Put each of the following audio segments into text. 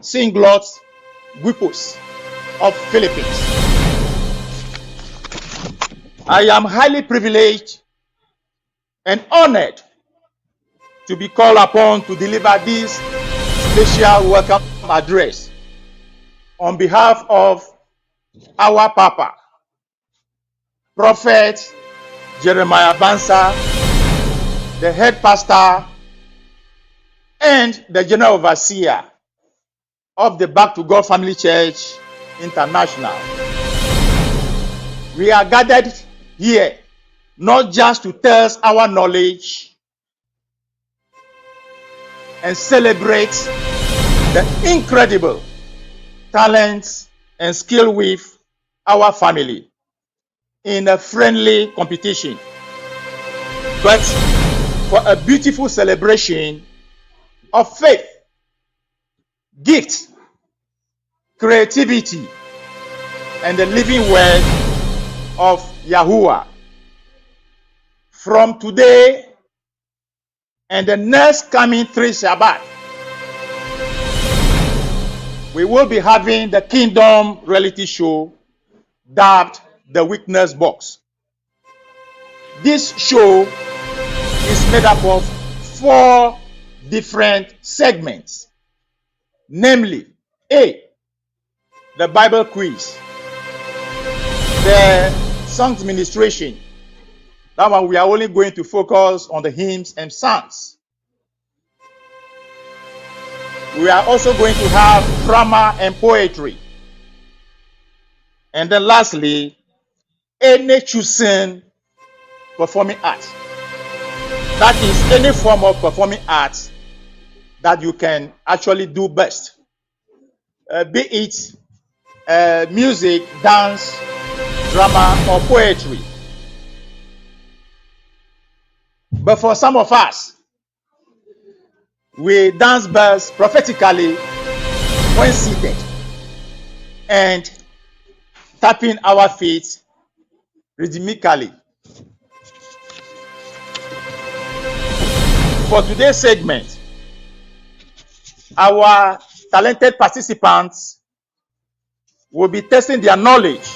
Singlot Guipos of Philippines. I am highly privileged and honored to be called upon to deliver this special welcome address on behalf of our Papa, Prophet Jeremiah Bansa, the head pastor and the general overseer of the Back to God Family Church International. We are gathered here not just to test our knowledge and celebrate the incredible talents and skill with our family in a friendly competition, but for a beautiful celebration of faith, gift, creativity, and the living word of Yahuwah. From today and the next coming 3 Shabbat, we will be having the Kingdom reality show dubbed The Witness Box. This show is made up of 4 different segments, namely A, the Bible quiz, the songs ministration. That one we are only going to focus on the hymns and psalms. We are also going to have drama and poetry. And then lastly, any choosing performing art. That is any form of performing art that you can actually do best. Be it music, dance, drama, or poetry. But for some of us, we dance best prophetically when seated and tapping our feet rhythmically. For today's segment, our talented participants will be testing their knowledge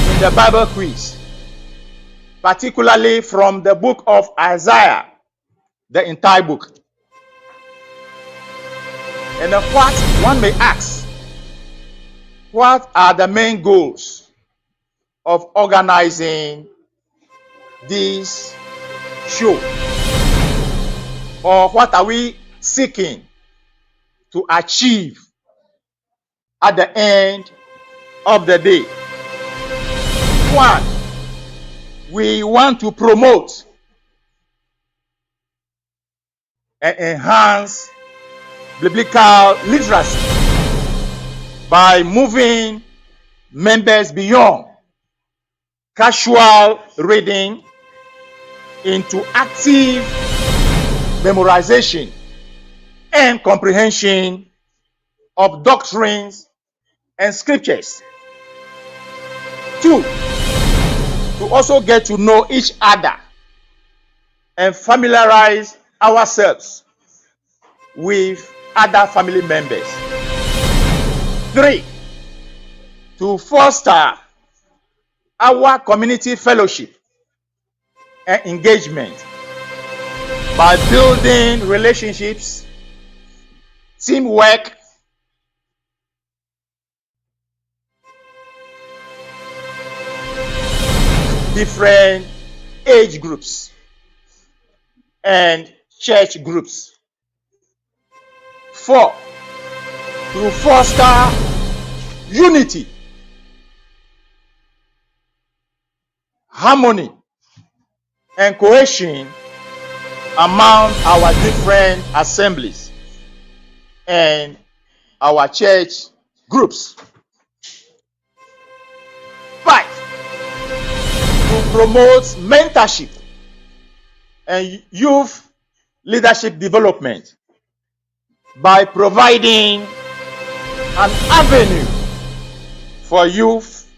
in the Bible quiz, particularly from the book of Isaiah, the entire book. And what one may ask, what are the main goals of organizing this show? Or what are we seeking to achieve at the end of the day? 1, we want to promote and enhance biblical literacy by moving members beyond casual reading into active memorization and comprehension of doctrines and scriptures. 2, to also get to know each other and familiarize ourselves with other family members. 3, to foster our community fellowship and engagement by building relationships, teamwork, different age groups, and church groups. 4, to foster unity, harmony, and cohesion among our different assemblies and our church groups. 5, to promote mentorship and youth leadership development by providing an avenue for youth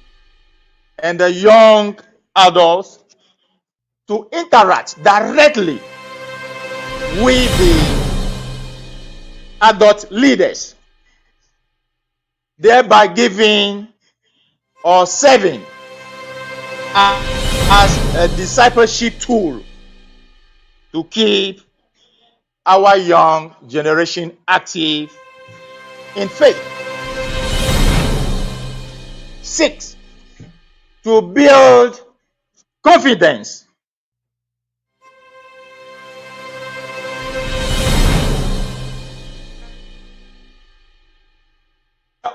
and the young adults to interact directly with the adult leaders, thereby giving or serving as a discipleship tool to keep our young generation active in faith. 6, to build confidence.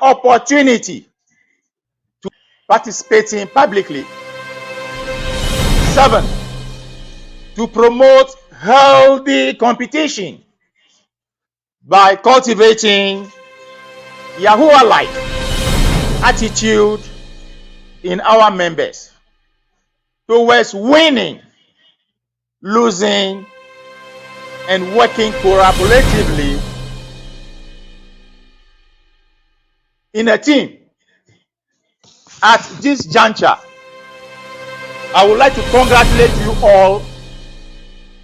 Opportunity to participating publicly. 7, to promote healthy competition by cultivating Yahuwah-like attitude in our members towards winning, losing, and working collaboratively in a team. At this juncture, I would like to congratulate you all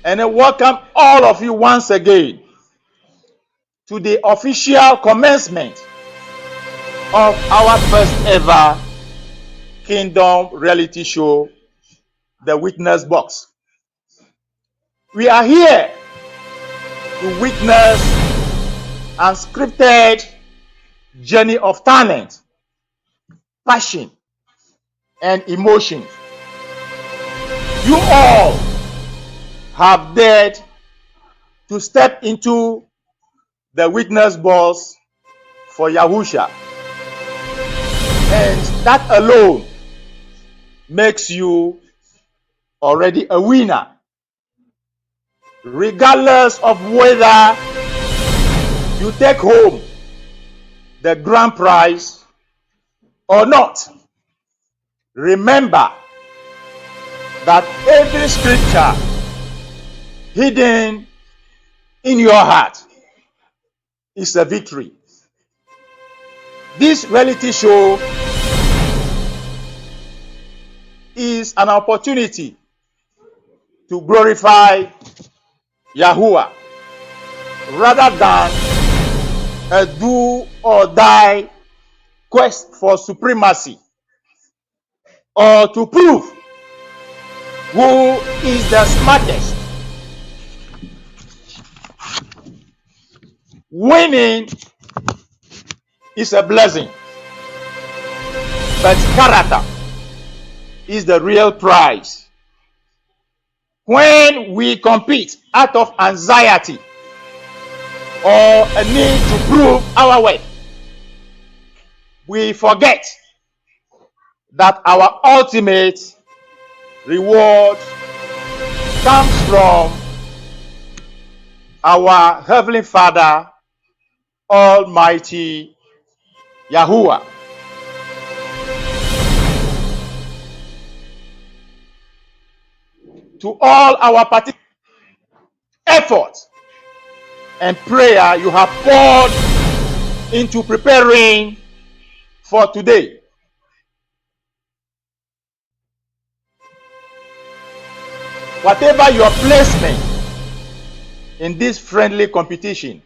and welcome all of you once again to the official commencement of our first ever Kingdom reality show, The Witness Box. We are here to witness unscripted journey of talent, passion, and emotion. You all have dared to step into the witness box for Yahusha, and that alone makes you already a winner, regardless of whether you take home the grand prize or not. Remember that every scripture hidden in your heart is a victory. This reality show is an opportunity to glorify Yahuwah rather than a do or die quest for supremacy or to prove who is the smartest. Winning is a blessing, but character is the real prize. When we compete out of anxiety or a need to prove our worth, we forget that our ultimate reward comes from our Heavenly Father, Almighty Yahuwah. To all our effort and prayer you have poured into preparing for today, whatever your placement in this friendly competition,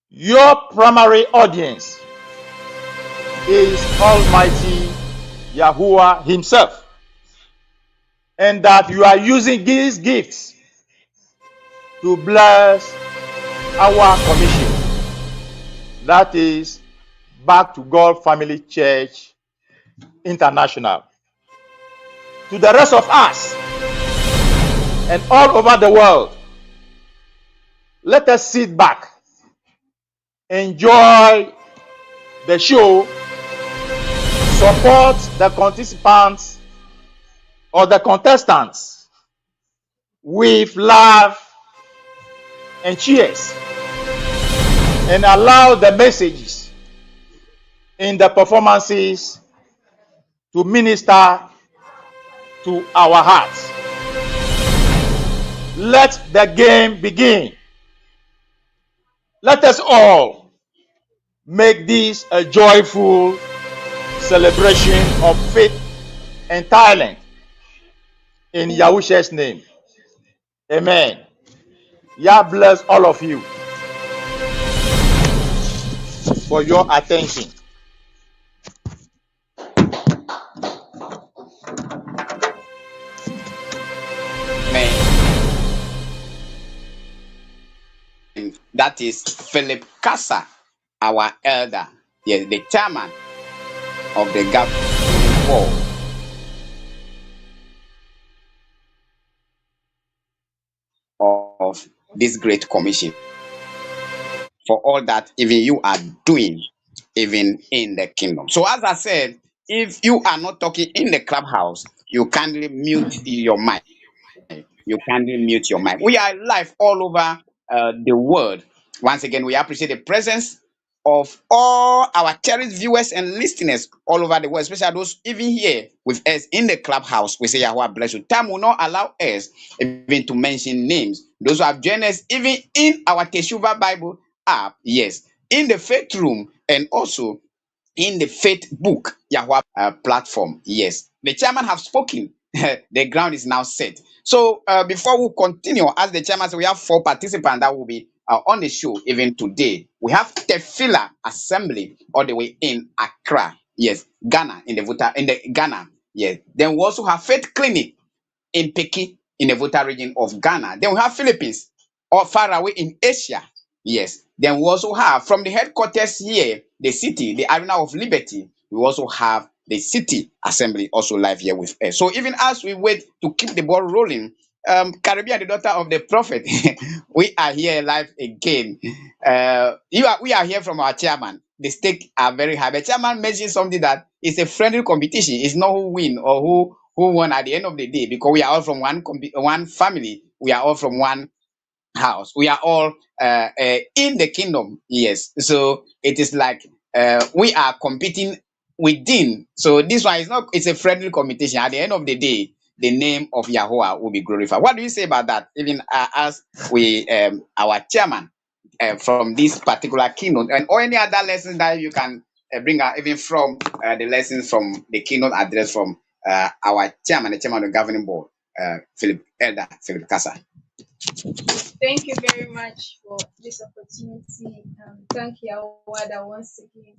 your primary audience is Almighty Yahuwah Himself, and that you are using these gifts to bless our commission, that is Back to God Family Church International. To the rest of us and all over the world, let us sit back, enjoy the show, support the participants or the contestants with love and cheers, and allow the messages in the performances to minister to our hearts. Let the game begin. Let us all make this a joyful celebration of faith and talent in Yahushua's name. Amen. Yah bless all of you for your attention. That is Philip Kassa, our elder, yes, the chairman of the governing board of this great commission, for all that even you are doing, even in the kingdom. So, as I said, if you are not talking in the clubhouse, you kindly mute your mic. You kindly mute your mic. We are live all over the world. Once again, we appreciate the presence of all our cherished viewers and listeners all over the world, especially those even here with us in the clubhouse. We say, Yahweh bless you. Time will not allow us even to mention names. Those who have joined us even in our Teshuva Bible app, yes, in the faith room, and also in the faith book Yahweh platform. Yes, the chairman have spoken. The ground is now set. So before we continue, as the chairman said, we have 4 participants that will be on the show even today. We have Tefila Assembly all the way in Accra. Yes, Ghana in the Ghana. Yes. Then we also have Faith Clinic in Peking, in the Volta region of Ghana. Then we have Philippines, or far away in Asia. Yes. Then we also have from the headquarters here, the city, the Arena of Liberty. We also have the city assembly also live here with us. So even as we wait to keep the ball rolling, Caribbean, the daughter of the prophet, we are here live again. We are here from our chairman. The stakes are very high. The chairman mentioned something that it's a friendly competition. It's not who win or who won at the end of the day, because we are all from one family. We are all from one house. We are all in the kingdom. Yes. So it is like we are competing within. So this one is not, it's a friendly competition. At the end of the day, the name of Yahweh will be glorified. What do you say about that? Even as we, our chairman from this particular kingdom, and or any other lessons that you can bring out, even from the lessons from the kingdom address from our chairman, the chairman of the governing board, Elder Philip Kassa. Thank you very much for this opportunity. Thank you, Awad, that once again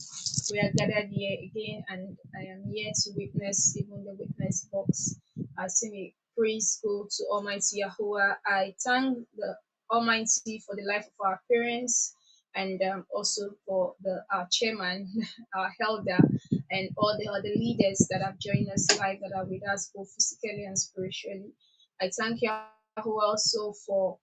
we are gathered here again, and I am here to witness even the witness box. I sing a praise go to Almighty Yahuwah. I thank the Almighty for the life of our parents, and also for our chairman, our elder, and all the other leaders that have joined us live, that are with us both physically and spiritually. I thank Yahuwah also for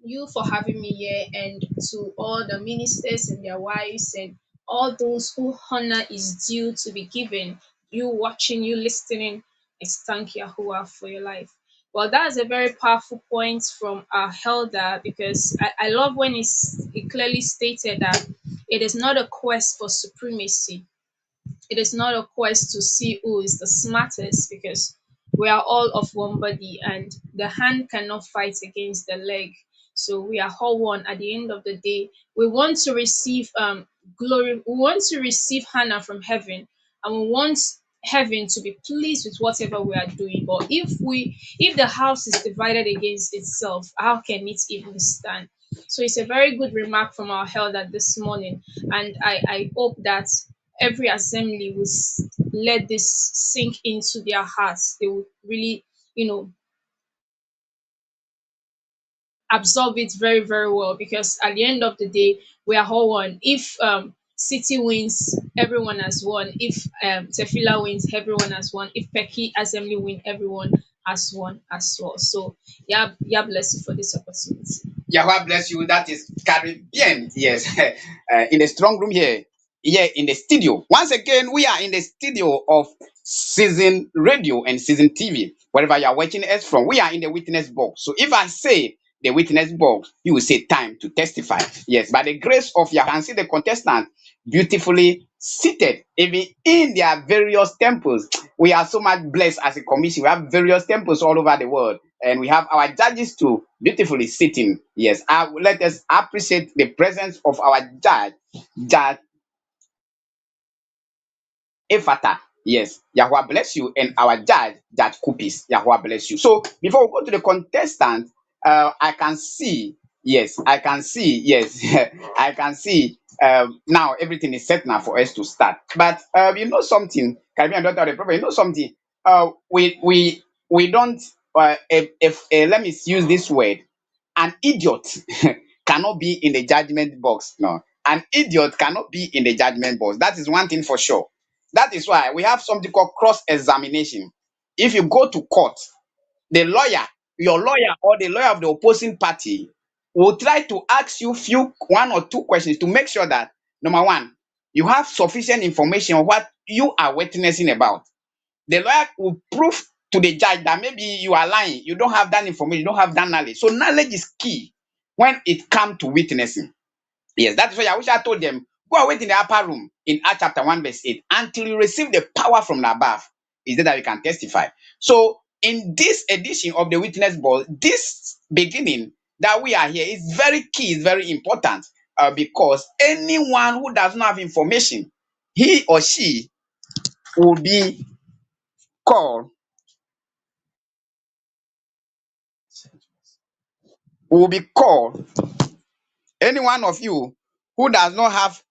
you for having me here, and to all the ministers and their wives and all those who honor is due to be given. You watching, you listening, it's thank Yahuwah for your life. Well, that's a very powerful point from our elder, because I love when it clearly stated that it is not a quest for supremacy. It is not a quest to see who is the smartest, because we are all of one body and the hand cannot fight against the leg. So we are all one at the end of the day. We want to receive glory, we want to receive honor from heaven, and we want heaven to be pleased with whatever we are doing. But if the house is divided against itself, how can it even stand? So it's a very good remark from our elder this morning, and I hope that every assembly will let this sink into their hearts. They will really, you know, absorb it very, very well, because at the end of the day, we are all one. If City wins, everyone has won. If Tefila wins, everyone has won. If Peki Assembly win, everyone has won as well. So yeah, bless you for this opportunity. Yahweh bless you. That is Caribbean. Yes. In the strong room here, here in the studio. Once again, we are in the studio of Season Radio and Season TV. Wherever you are watching us from, we are in the witness box. So if I say the witness box, you will say time to testify. Yes, by the grace of Yahweh, can see the contestant beautifully seated, even in their various temples. We are so much blessed as a commission. We have various temples all over the world, and we have our judges too beautifully sitting. Yes, let us appreciate the presence of our Judge Efata. Yes, Yahweh bless you, and our Judge Kupis. Yahweh bless you. So before we go to the contestant, I can see Yes, I can see. Yes, I can see. Now everything is set now for us to start. But you know something, Caribbean daughter of the prophet. You know something. We don't. If let me use this word, an idiot cannot be in the judgment box. No, an idiot cannot be in the judgment box. That is one thing for sure. That is why we have something called cross examination. If you go to court, the lawyer, your lawyer or the lawyer of the opposing party will try to ask you few one or two questions to make sure that number one, you have sufficient information on what you are witnessing about. The lawyer will prove to the judge that maybe you are lying, you don't have that information, you don't have that knowledge. So knowledge is key when it comes to witnessing. Yes, that's why I wish I told them, go and wait in the upper room in Acts chapter 1, verse 8, until you receive the power from the above. Is that you can testify. So, in this edition of the Witness Ball, this beginning that we are here is very key, is very important, because anyone who does not have information, he or she will be called, will be called any one of you who does not have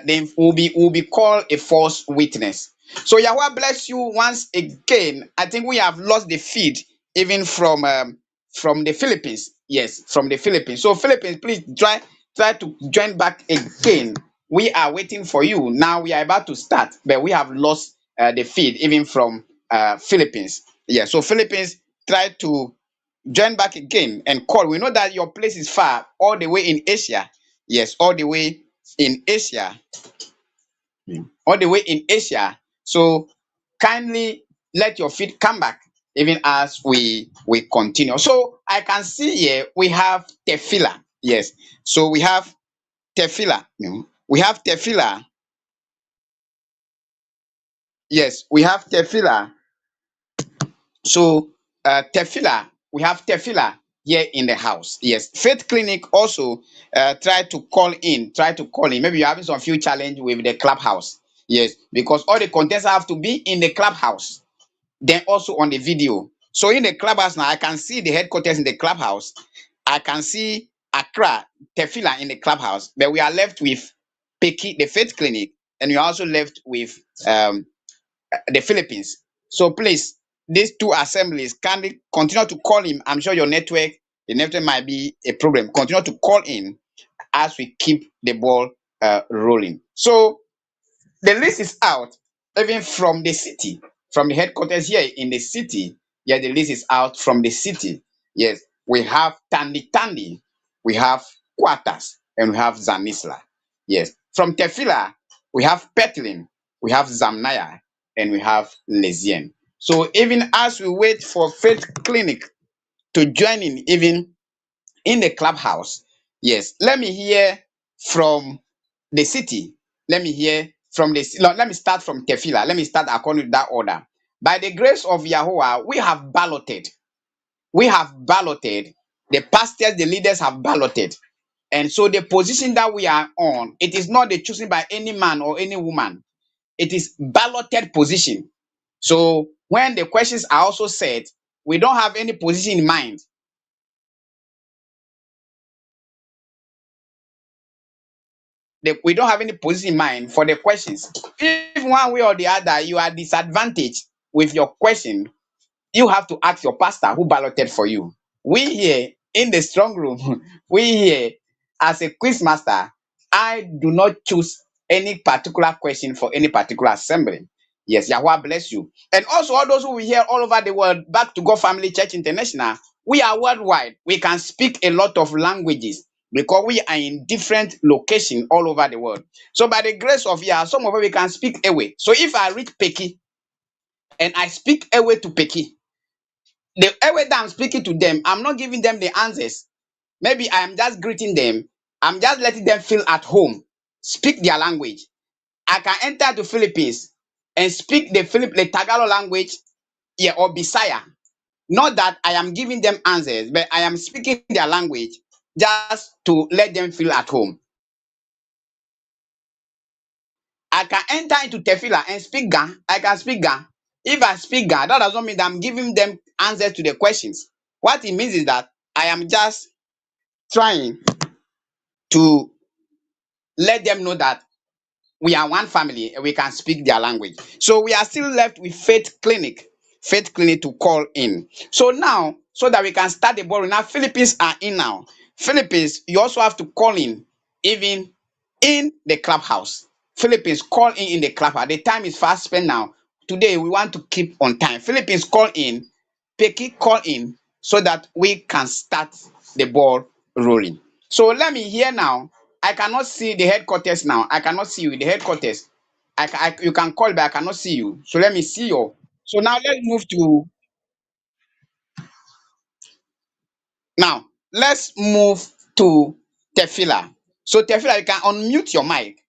then will be called a false witness. So Yahweh bless you once again. I think we have lost the feed even from the Philippines. Yes, from the Philippines. So Philippines, please try to join back again. We are waiting for you. Now we are about to start, but we have lost the feed even from Philippines. Yeah, so Philippines, try to join back again and call. We know that your place is far, all the way in Asia. Yes, all the way in Asia. All the way in Asia. So kindly let your feet come back even as we continue. So I can see here we have tefillah. Yes. So we have tefillah. We have tefillah. Yes, we have tefillah. So we have tefillah here in the house. Yes, Faith Clinic also try to call in. Maybe you're having some few challenge with the clubhouse. Yes, because all the contents have to be in the clubhouse, then also on the video. So in the clubhouse now, I can see the headquarters in the clubhouse. I can see Accra, Tefillah in the clubhouse, but we are left with Peki, the Faith Clinic, and we are also left with um, the Philippines. So please, these two assemblies, can they continue to call him? I'm sure the network might be a problem. Continue to call in as we keep the ball rolling. So the list is out, even from the city, from the headquarters here in the city. Yeah, the list is out from the city. Yes, we have Tandi Tandi, we have Quartas, and we have Zanisla. Yes, from Tefila, we have Petlin, we have Zamnaya, and we have Lesien. So even as we wait for Faith Clinic to join in, even in the clubhouse. Yes, let me hear from the city. Let me hear from the. Let me start from Tefila. Let me start according to that order. By the grace of Yahweh, we have balloted. We have balloted. The pastors, the leaders have balloted. And so the position that we are on, it is not the chosen by any man or any woman. It is balloted position. So when the questions are also said, we don't have any position in mind. We don't have any position in mind for the questions. If one way or the other you are disadvantaged with your question, you have to ask your pastor who balloted for you. We here in the strong room, we here as a quiz master, I do not choose any particular question for any particular assembly. Yes, Yahweh bless you. And also all those who we hear all over the world, back to God Family Church International, we are worldwide. We can speak a lot of languages because we are in different locations all over the world. So by the grace of Yah, some of us we can speak away. So if I read Peki and I speak away to Peki, the way that I'm speaking to them, I'm not giving them the answers. Maybe I'm just greeting them. I'm just letting them feel at home, speak their language. I can enter to Philippines and speak the Tagalog language, yeah, or Bisaya. Not that I am giving them answers, but I am speaking their language just to let them feel at home. I can enter into Tefila and speak Ga. I can speak Ga. If I speak Ga, that does not mean that I'm giving them answers to the questions. What it means is that I am just trying to let them know that we are one family and we can speak their language. So we are still left with faith clinic to call in. So now, so that we can start the ball. Now Philippines are in now. Philippines, you also have to call in, even in the clubhouse. Philippines, call in the clubhouse. The time is fast spent now. Today we want to keep on time. Philippines, call in. Peki, call in, so that we can start the ball rolling. So let me hear now. I cannot see the headquarters now. I cannot see you, the headquarters. You can call, but I cannot see you. So let me see you. So now let's move to Tefila. So Tefila, you can unmute your mic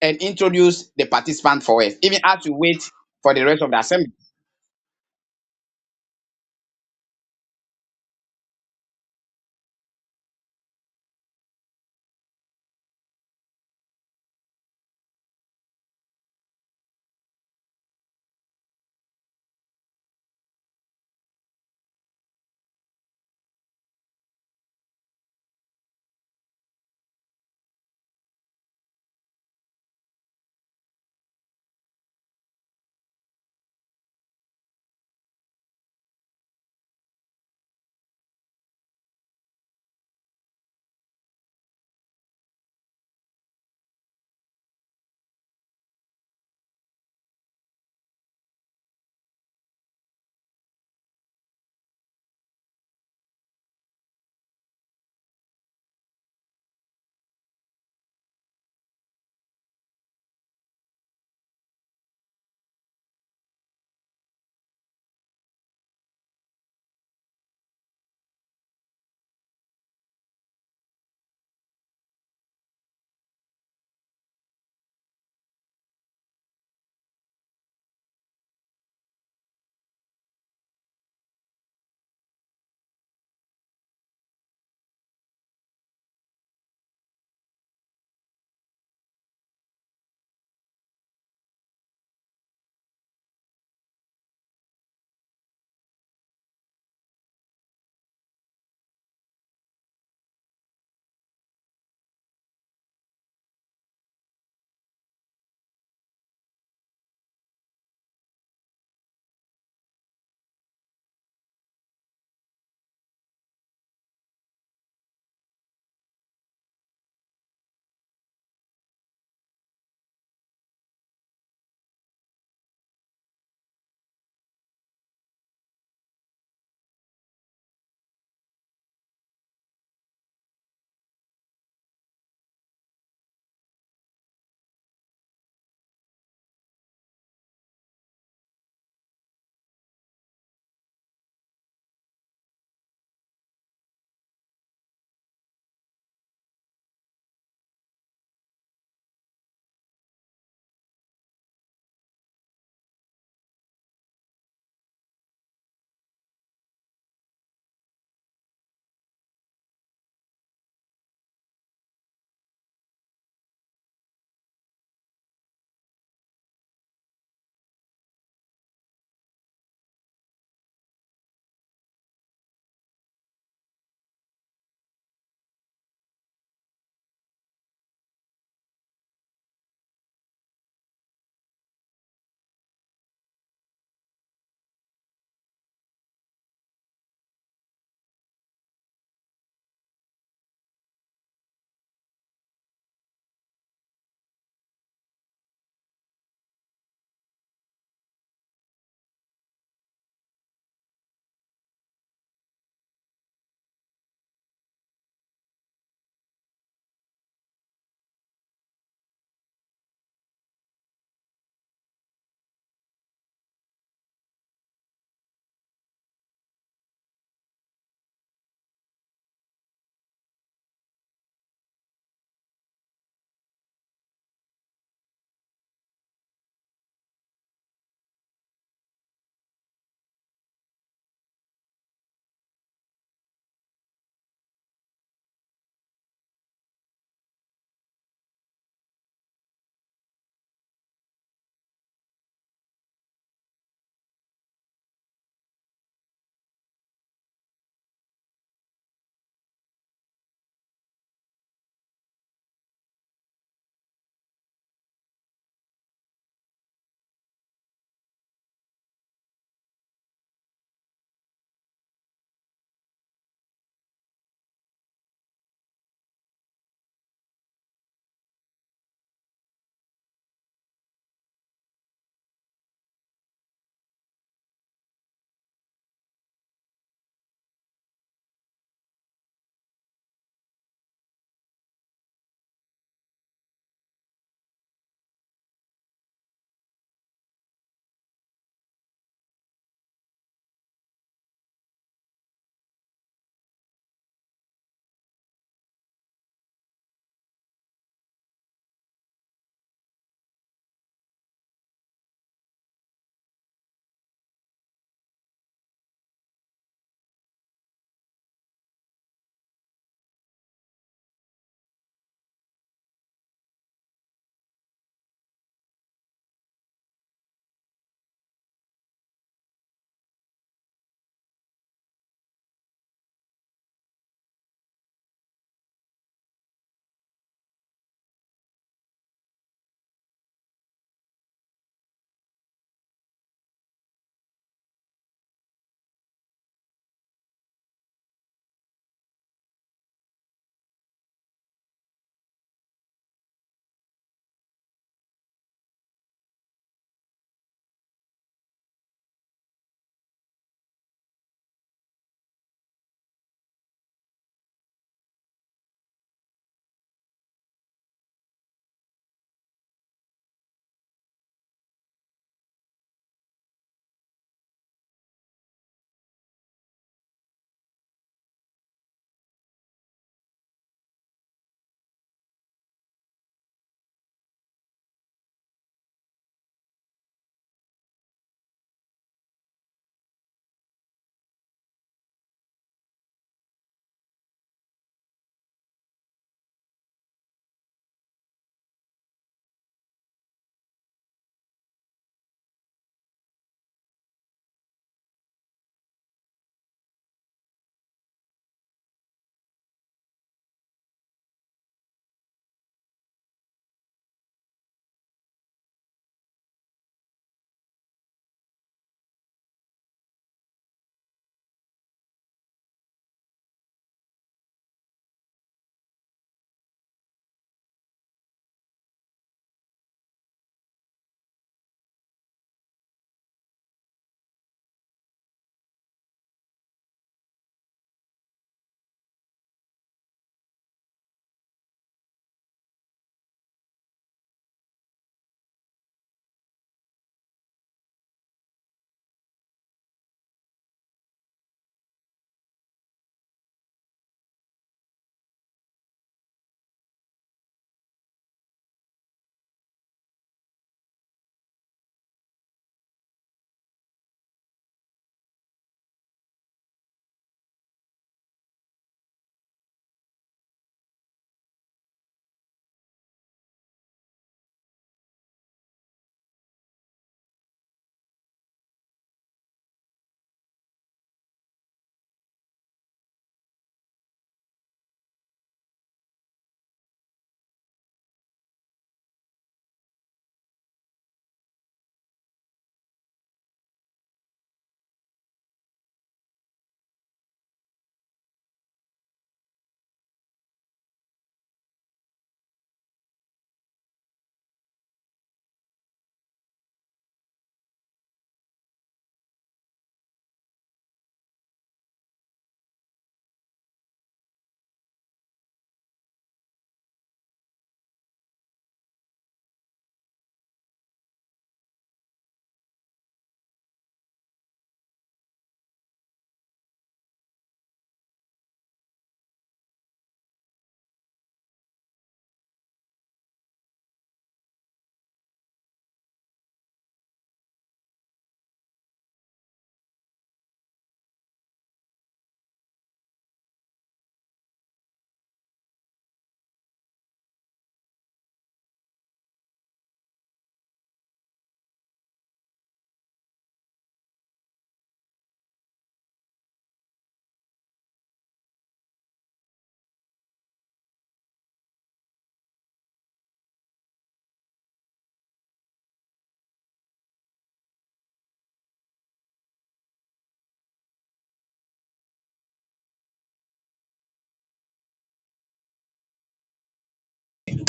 and introduce the participant for us, even as we wait for the rest of the assembly.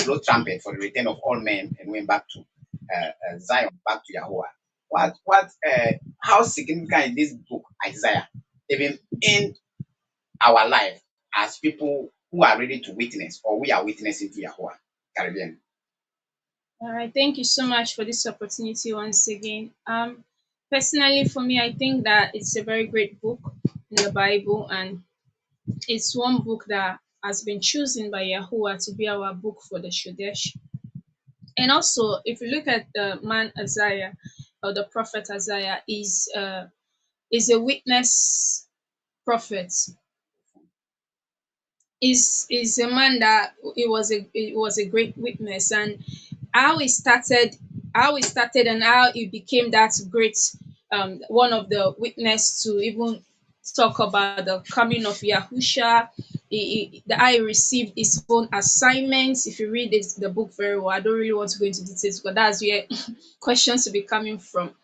blow trumpet for the return of all men and went back to Zion, back to Yahweh. How significant is this book, Isaiah, even in our life as people who are ready to witness or we are witnessing to Yahweh? Caribbean. All right, thank you so much for this opportunity once again. Personally, for me, I think that it's a very great book in the Bible, and it's one book that has been chosen by Yahuwah to be our book for the Shodesh. And also, if you look at the man Isaiah or the prophet Isaiah, is a witness prophet. Is a man that it was a great witness, and how he started and how he became that great, one of the witness to even talk about the coming of Yahusha. How he received his own assignments. If you read the book very well, I don't really want to go into details because that's where questions will be coming from.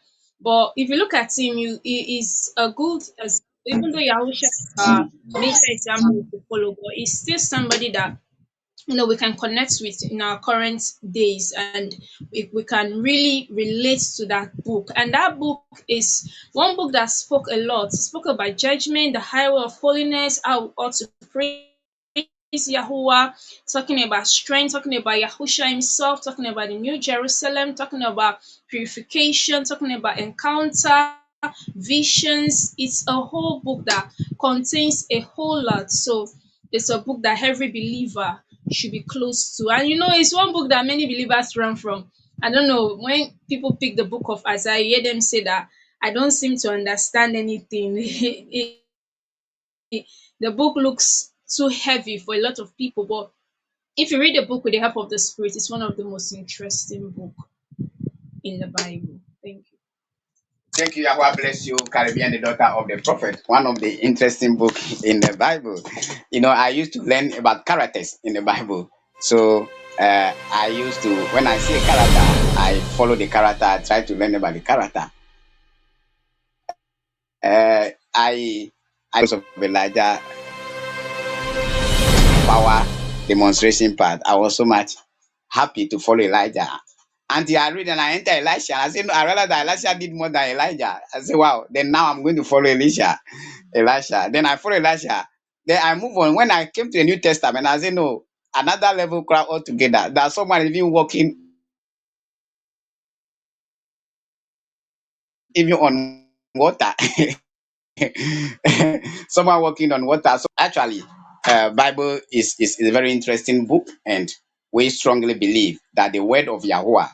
But if you look at him, he is a good as even though Yahusha is our major example to follow, but he's still somebody that we can connect with in our current days, and we can really relate to that book. And that book is one book that spoke a lot. It spoke about judgment, the highway of holiness, how we ought to praise Yahuwah, talking about strength, talking about Yahusha himself, talking about the New Jerusalem, talking about purification, talking about encounter, visions. It's a whole book that contains a whole lot. So it's a book that every believer should be close to. And it's one book that many believers run from. I don't know, when people pick the book of Isaiah, you hear them say that I don't seem to understand anything. The book looks too heavy for a lot of people, but if you read the book with the help of the Spirit, it's one of the most interesting book in the Bible. Thank you. Thank you, Yahweh bless you, Caribbean, the daughter of the prophet. One of the interesting book in the Bible. I used to learn about characters in the Bible. So I used to, when I see a character, I follow the character. I try to learn about the character. I of Elijah power demonstration part. I was so much happy to follow Elijah. Until I read and I enter Elisha. I said, no, I realized that Elisha did more than Elijah. I said, wow, then now I'm going to follow Elisha. Then I follow Elisha. Then I move on. When I came to the New Testament, I said, no, another level crowd altogether. There's someone even walking even on water. Someone walking on water. So actually, Bible is a very interesting book, and we strongly believe that the word of Yahweh,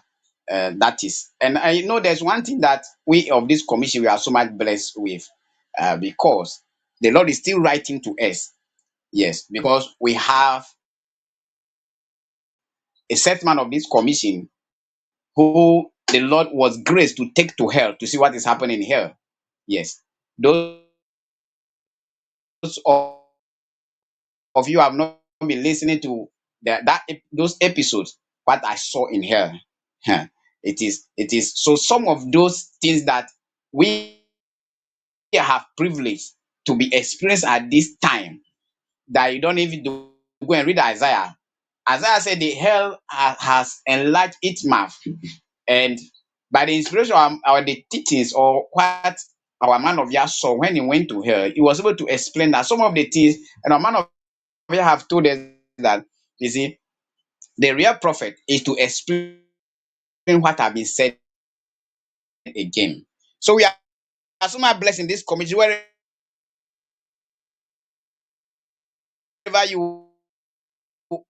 that is. And I know there's one thing that we of this commission we are so much blessed with, because the Lord is still writing to us. Yes, because we have a set man of this commission who the Lord was graced to take to hell to see what is happening here. Yes, those of you have not been listening to those episodes, what I saw in hell. Huh. It is so some of those things that we have privilege to be experienced at this time, that you don't even do, go and read Isaiah. Isaiah said the hell has enlarged its mouth, and by the inspiration or the teachings or what our man of Yah saw when he went to hell, he was able to explain that some of the things, and our man of Yah have told us that, you see, the real prophet is to explain what have been said again. So we are so much blessed in this community. Wherever you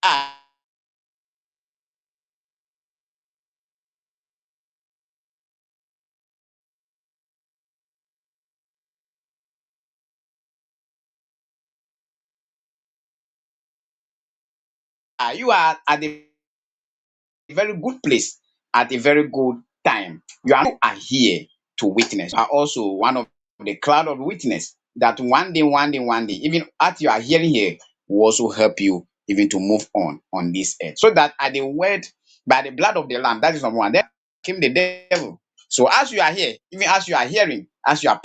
are, you are at a very good place at a very good time. You are here to witness. You are also one of the cloud of witness that one day, even as you are hearing here, will also help you even to move on this earth. So that at the word, by the blood of the Lamb, that is number one. Then came the devil. So as you are here, even as you are hearing, as you are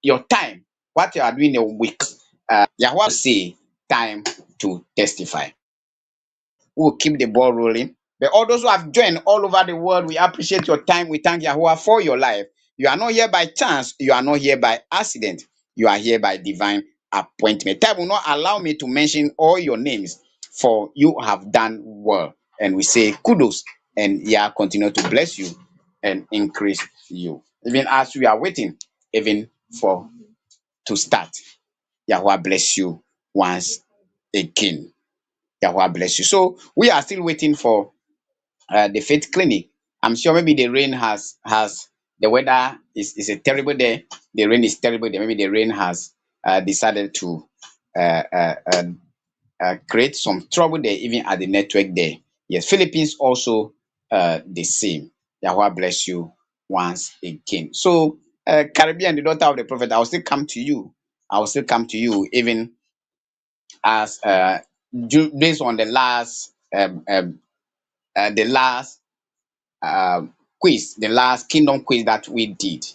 your time, what you are doing a week, Yahweh will say time to testify. who will keep the ball rolling. But all those who have joined all over the world, we appreciate your time. We thank Yahuwah for your life. You are not here by chance. You are not here by accident. You are here by divine appointment. Time will not allow me to mention all your names, for you have done well. And we say kudos, and Yah continue to bless you and increase you. Even as we are waiting, even for to start, Yahweh bless you once again. Yahweh bless you. So we are still waiting for the faith clinic. I'm sure maybe the rain has the weather is a terrible day. The rain is terrible there. Maybe the rain has decided to uh, uh, uh, create some trouble there, even at the network there. Yes, Philippines also the same. Yahweh bless you once again. So Caribbean, the daughter of the prophet, I will still come to you. I will still come to you, even as based on the last quiz, the last kingdom quiz that we did.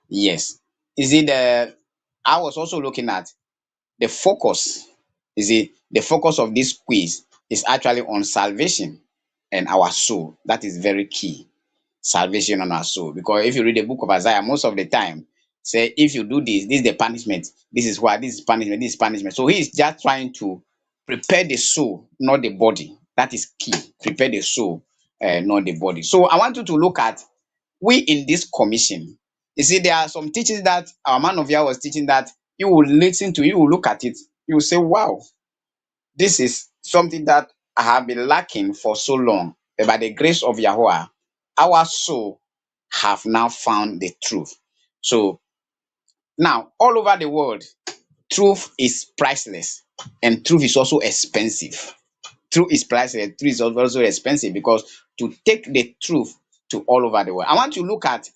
Yes, is it I was also looking at the focus. Is it the focus of this quiz is actually on salvation and our soul. That is very key. Salvation on our soul. Because if you read the book of Isaiah, most of the time, say if you do this is the punishment. This is why this is punishment, this is punishment. So he is just trying to prepare the soul, not the body. That is key. Prepare the soul, not the body. So I want you to look at we in this commission. You see, there are some teachings that our man of Yah was teaching that you will listen to, you will look at it, you will say, wow, this is something that I have been lacking for so long. But by the grace of Yahweh, our soul have now found the truth. So now, all over the world, truth is priceless and truth is also expensive. Truth is priceless, truth is also expensive, because to take the truth to all over the world. I want to look at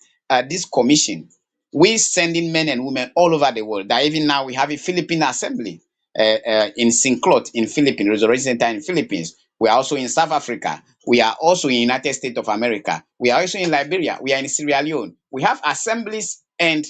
this commission. We sending men and women all over the world. That even now we have a Philippine assembly in Sinclair in Philippines, Resurrection Center in Philippines. We are also in South Africa. We are also in United States of America. We are also in Liberia. We are in Sierra Leone. We have assemblies and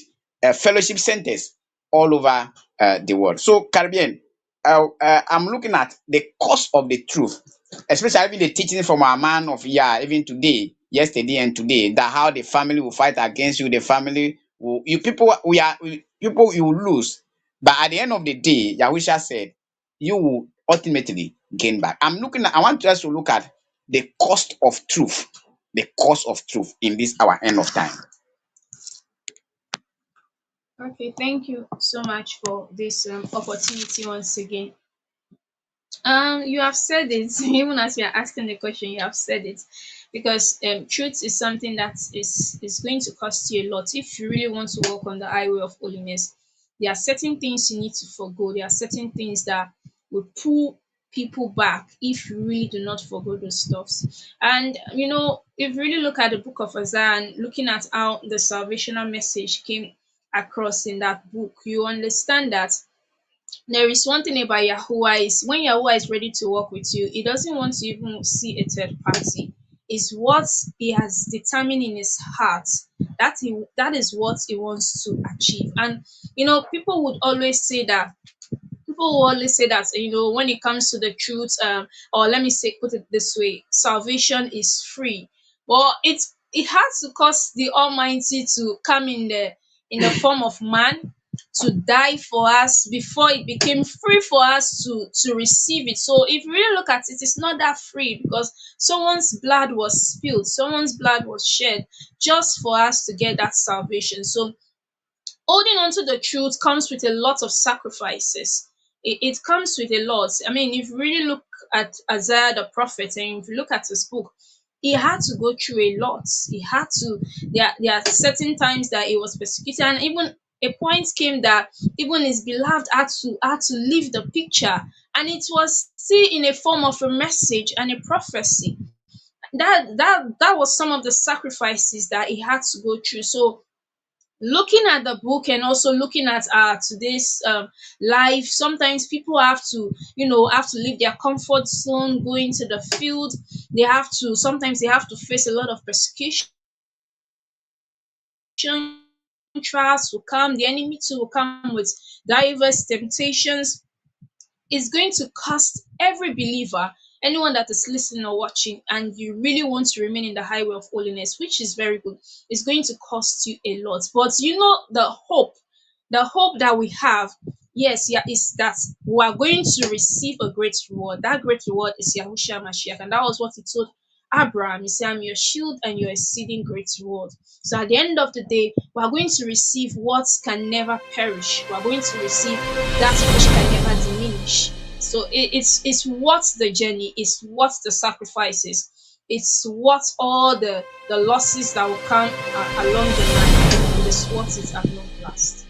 fellowship centers all over the world. So Caribbean, I'm looking at the cost of the truth, especially even the teaching from our man of Yah, even today, yesterday and today, that how the family will fight against you, the family will, you people, people you will lose. But at the end of the day, Yahusha said, you will ultimately gain back. I want us to look at the cost of truth, the cost of truth in this our end of time. Okay, thank you so much for this opportunity once again. You have said it. Even as you are asking the question, you have said it, because truth is something that is going to cost you a lot if you really want to walk on the highway of holiness. There are certain things you need to forgo. There are certain things that will pull people back if you really do not forgo those stuffs. And if you really look at the book of Isaiah and looking at how the salvational message came across in that book, you understand that there is one thing about Yahuwah is when Yahuwah is ready to work with you, he doesn't want to even see a third party. It's what he has determined in his heart that is what he wants to achieve. And people would always say that people will always say that when it comes to the truth, or let me say put it this way, salvation is free. But it has to cost the Almighty to come in the form of man, to die for us before it became free for us to receive it. So if you really look at it, it's not that free, because someone's blood was spilled, someone's blood was shed just for us to get that salvation. So holding on to the truth comes with a lot of sacrifices. It comes with a lot. I mean, if you really look at Isaiah the prophet and if you look at his book, he had to go through a lot. He had to, there are certain times that he was persecuted, and even a point came that even his beloved had to leave the picture, and it was still in a form of a message and a prophecy. That was some of the sacrifices that he had to go through. So looking at the book and also looking at today's life, sometimes people have to leave their comfort zone, go into the field. They have to face a lot of persecution. Trials will come, the enemy too will come with diverse temptations. Is going to cost every believer anyone that is listening or watching, and you really want to remain in the highway of holiness, which is very good, it's going to cost you a lot. But the hope that we have, yes, yeah, is that we are going to receive a great reward. That great reward is Yahushua Mashiach, and that was what he told Abraham. He said, I'm your shield and your exceeding great reward. So at the end of the day, we are going to receive what can never perish. We are going to receive that which can never diminish. So it's what the journey, it's what the sacrifices, it's what all the losses that will come along the line. It is what it at long last.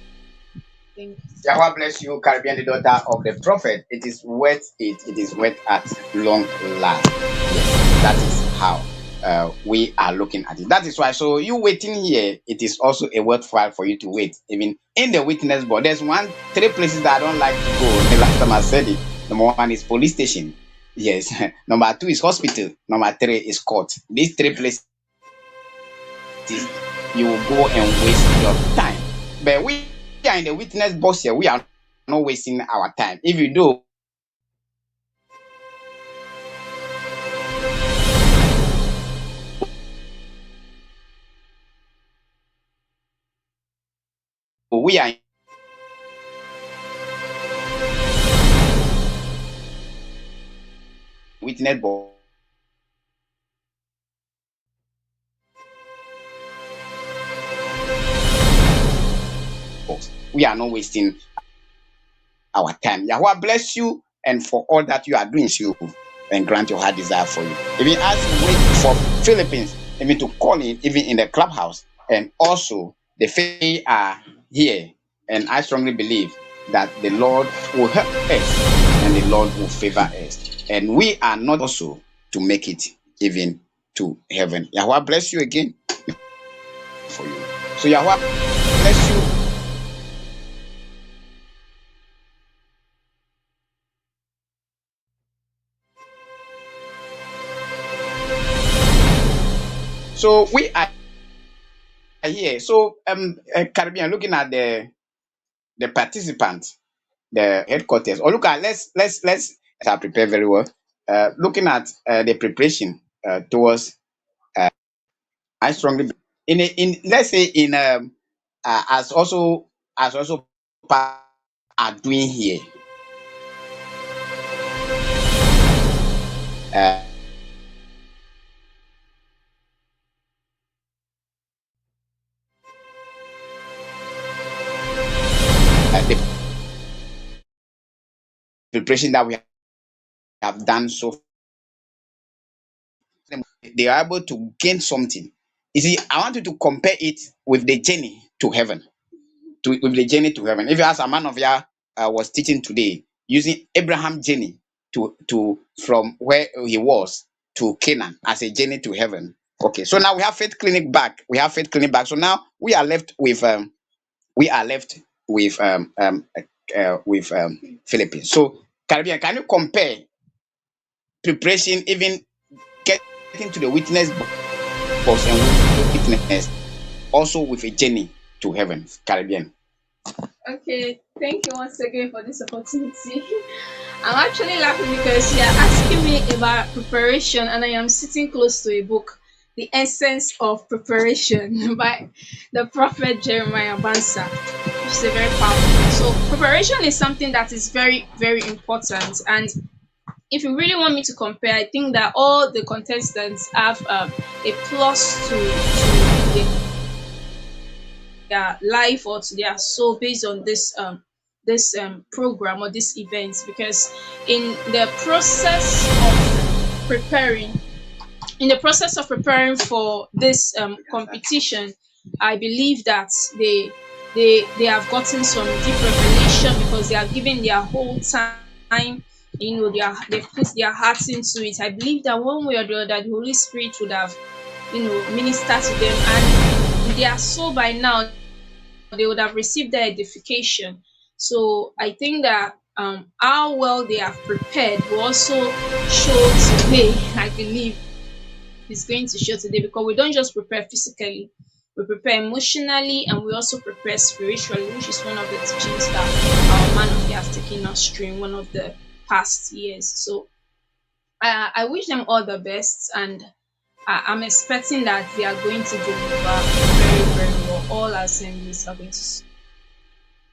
Thank you. Yahweh bless you, Caribbean, the daughter of the prophet. It is worth it. It is worth at long last. Yes, that is how we are looking at it. That is why. So you waiting here, it is also a worthwhile for you to wait. Even in the witness board, there's three places that I don't like to go. The last time I said it. Number one is police station. Yes. Number two is hospital. Number three is court. These three places you will go and waste your time. But we are in the witness box here. We are not wasting our time. If you do, we are in witness box. We are not wasting our time. Yahweh bless you, and for all that you are doing, you and grant your heart desire for you. Even as we wait for Philippines, even to call in, even in the clubhouse, and also the faith are here, and I strongly believe that the Lord will help us and the Lord will favor us, and we are not also to make it even to heaven. Yahweh bless you again for you. So Yahweh bless you. So we are here. So Caribbean, looking at the participants, the headquarters, or look at let's prepare very well. Looking at the preparation towards, I strongly in let's say in as also part are doing here. Uh, the preparation that we have done so far, they are able to gain something. You see, I want you to compare it with the journey to heaven. With the journey to heaven. If you ask a man of Yah was teaching today, using Abraham journey to from where he was to Canaan as a journey to heaven. Okay, so now we have faith clinic back. We have faith clinic back. So now we are left with Philippines. So Caribbean, can you compare preparation, even getting to the witness box and witness, also with a journey to heaven, Caribbean? Okay, thank you once again for this opportunity. I'm actually laughing because you're asking me about preparation, and I am sitting close to a book, The Essence of Preparation by the Prophet Jeremiah Bansa, which is a very powerful book. So, preparation is something that is very, very important. And if you really want me to compare, I think that all the contestants have a plus to their life or to their soul based on this program or this event, because in the process of preparing for this competition, I believe that they have gotten some deep revelation, because they have given their whole time. They've put their hearts into it. I believe that one way or the other, the Holy Spirit would have ministered to them, and they are so by now they would have received their edification. So I think that how well they have prepared will also show today. I believe it's going to show today, because we don't just prepare physically, we prepare emotionally, and we also prepare spiritually, which is one of the teachings that our man of God has taken us through in one of the past years. So I wish them all the best, and I'm expecting that they are going to deliver very, very well. All assemblies are going to.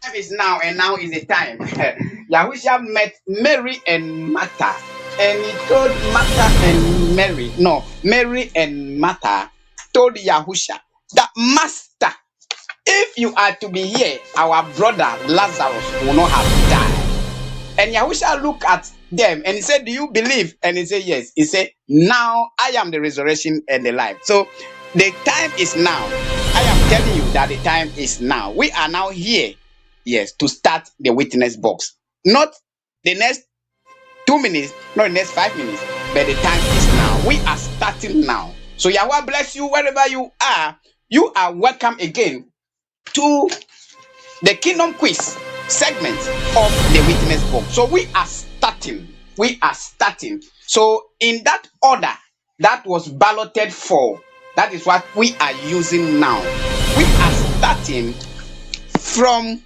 Time is now, and now is the time. Yahusha met Mary and Martha, and he told Martha and Mary, no, Mary and Martha told Yahusha that, Master, if you are to be here, our brother Lazarus will not have died. And Yahusha looked at them and he said, do you believe? And he said, yes. He said, now I am the resurrection and the life. So the time is now. I am telling you that the time is now. We are now here, yes, to start the witness box. Not the next 2 minutes, not the next 5 minutes, but the time is now. We are starting now. So Yahweh bless you wherever you are. You are welcome again to the Kingdom Quiz segment of the witness box. So we are starting. We are starting. So in that order that was balloted for, that is what we are using now. We are starting from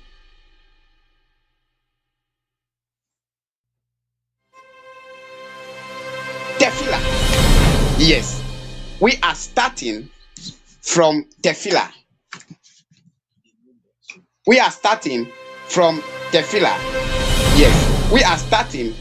Tefillah. Yes, we are starting from Tefillah. We are starting from Tefillah. Yes, we are starting.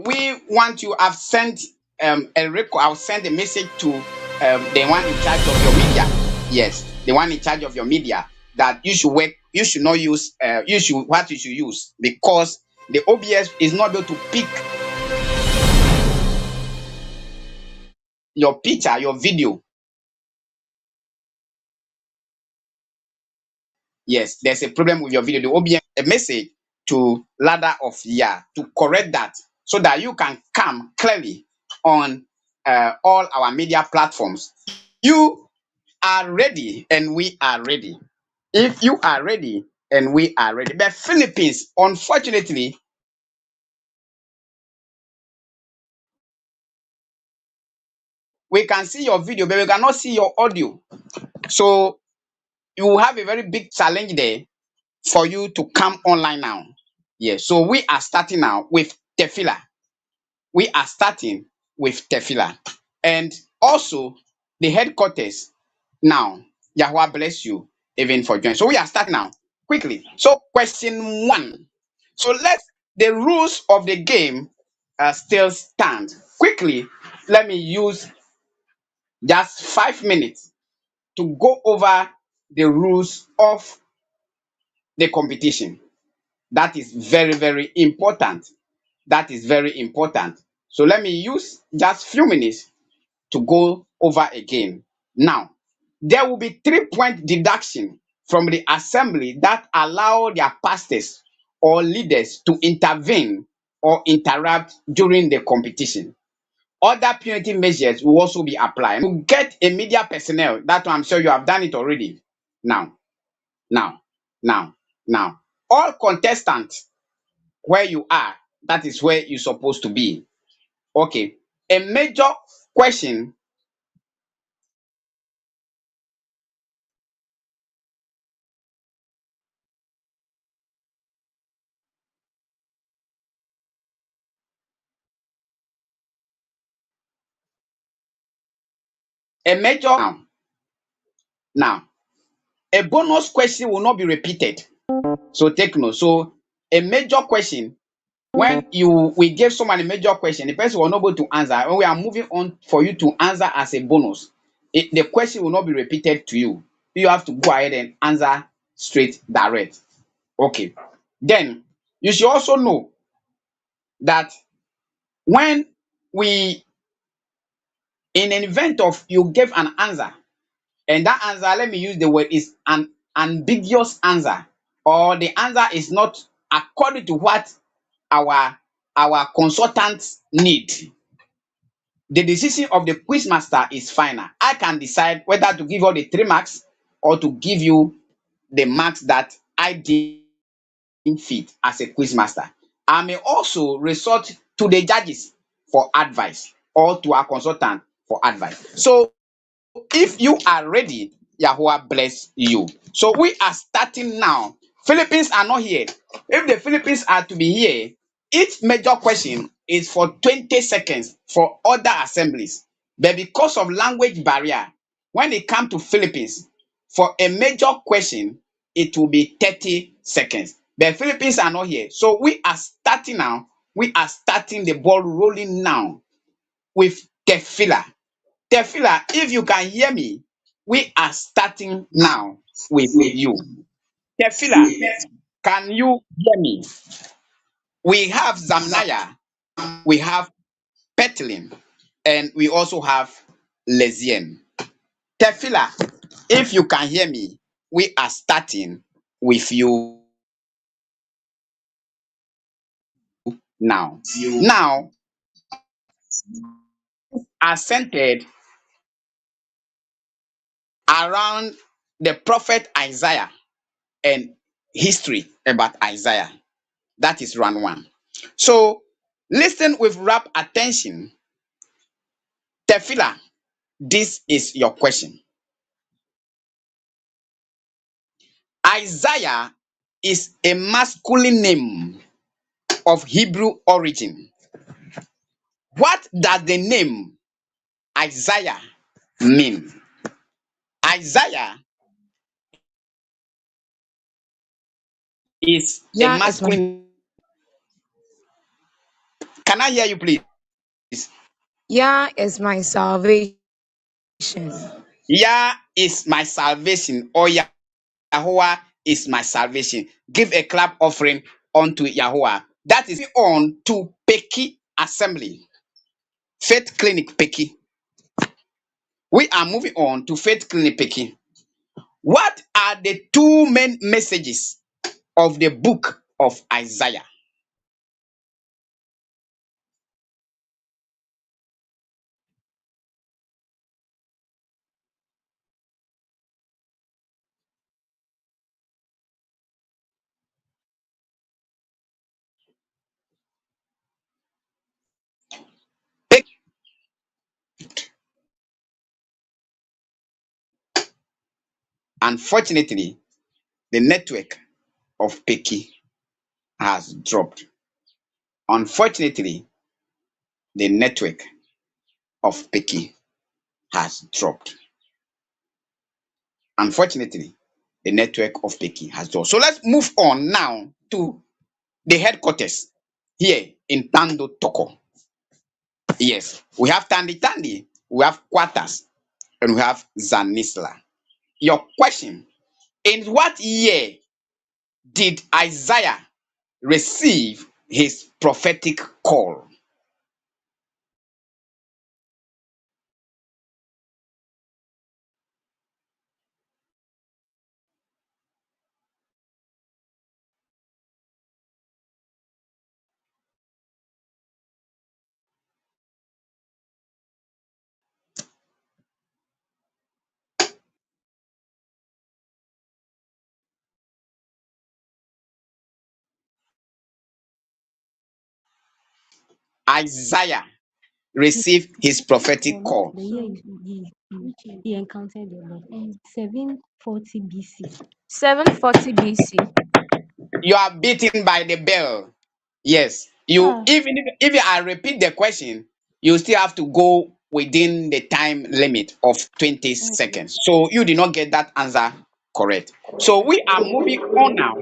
We want you. I've sent a record. I'll send a message to the one in charge of your media. Yes, the one in charge of your media, that you should work. You should not use. You should what you should use, because the OBS is not able to pick your picture, your video. Yes, there's a problem with your video. The OBS a message to ladder of year to correct that, so that you can come clearly on all our media platforms. You are ready and we are ready. If you are ready and we are ready. The Philippines, unfortunately, we can see your video, but we cannot see your audio. So you will have a very big challenge there for you to come online now. Yes. So we are starting now with Tefillah. We are starting with Tefillah. And also the headquarters now. Yahweh bless you even for joining. So we are starting now quickly. So question one. So let the rules of the game still stand. Quickly, let me use just 5 minutes to go over the rules of the competition. That is very, very important. That is very important. So let me use just few minutes to go over again. Now, there will be 3-point deduction from the assembly that allow their pastors or leaders to intervene or interrupt during the competition. Other punitive measures will also be applied. To get a media personnel, that I'm sure you have done it already. Now, now, now, now. All contestants, where you are, that is where you're supposed to be. Okay. A major question, a major now, a bonus question will not be repeated. So take note. So a major question, when you we give someone a major question, the person will not be able to answer. When we are moving on for you to answer as a bonus, the question will not be repeated to you. You have to go ahead and answer straight, direct. Okay. Then you should also know that when we, in an event of you give an answer, and that answer, let me use the word, is an ambiguous answer, or the answer is not according to what our consultants need, the decision of the quizmaster is final. I can decide whether to give you the 3 marks or to give you the marks that I deem fit as a quizmaster. I may also resort to the judges for advice, or to our consultant for advice. So if you are ready, Yahweh bless you. So we are starting now. Philippines are not here. If the Philippines are to be here, each major question is for 20 seconds for other assemblies. But because of language barrier, when it comes to Philippines, for a major question, it will be 30 seconds. The Philippines are not here. So we are starting now. We are starting the ball rolling now with Tefila. Tefila, if you can hear me, we are starting now with you. Tefila, can you hear me? We have Zamnaya, we have Petlin, and we also have Lesien. Tefila, if you can hear me, we are starting with you now. Now, are centered around the prophet Isaiah and history about Isaiah. That is round one. So, listen with rapt attention. Tefila, this is your question. Isaiah is a masculine name of Hebrew origin. What does the name Isaiah mean? Isaiah is a Yah is my masculine. Can I hear you, please? Yah is my salvation. Yah is my salvation, or Yahuwah is my salvation. Give a clap offering unto Yahuwah. That is on to Peki Assembly, Faith Clinic Peki. We are moving on to Faith Clinic Peki. What are the two main messages of the book of Isaiah? Unfortunately, the network of Peki has dropped. Unfortunately, the network of Peki has dropped. Unfortunately, the network of Peki has dropped. So let's move on now to the headquarters here in Tando Toko. Yes, we have Tandi Tandi, we have Quarters, and we have Zanisla. Your question: in what year did Isaiah receive his prophetic call? Isaiah received his prophetic call. The year he encountered the Lord. 740 BC. 740 BC. You are beaten by the bell. Yes, you Ah, even if I repeat the question, you still have to go within the time limit of 20 okay. seconds. So you did not get that answer correct. So we are moving on now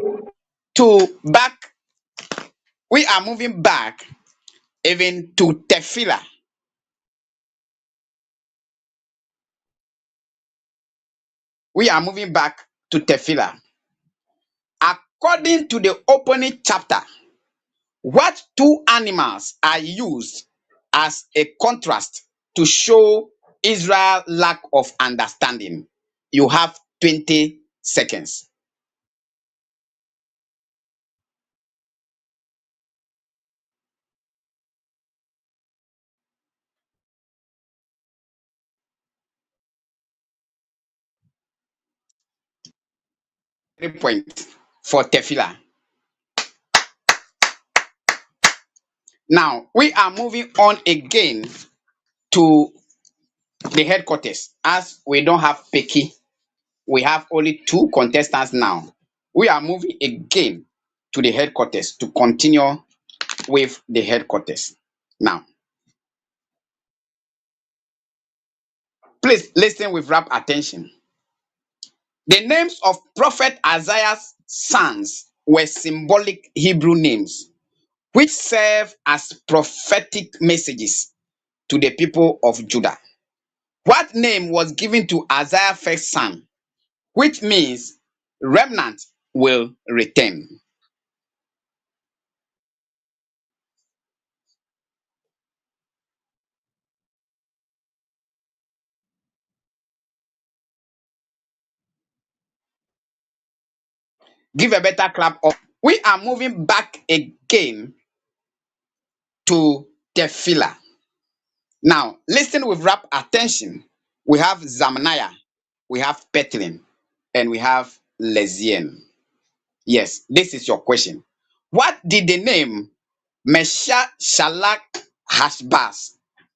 to back. We are moving back even to Tefila. We are moving back to Tefila. According to the opening chapter, what two animals are used as a contrast to show Israel lack of understanding? You have 20 seconds. 3 points for Tefila. Now we are moving on again to the headquarters. As we don't have Peki, we have only two contestants now. We are moving again to the headquarters to continue with the headquarters. Now, please listen with rapt attention. The names of Prophet Isaiah's sons were symbolic Hebrew names, which serve as prophetic messages to the people of Judah. What name was given to Isaiah's first son, which means remnant will return? Give a better clap of. We are moving back again to Tefillah. Now, listen with rapt attention. We have Zamaniah, we have Petlin, and we have Lezian. Yes, this is your question. What did the name Mesha Shalak Hashbaz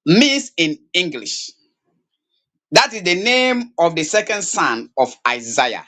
means in English? That is the name of the second son of Isaiah.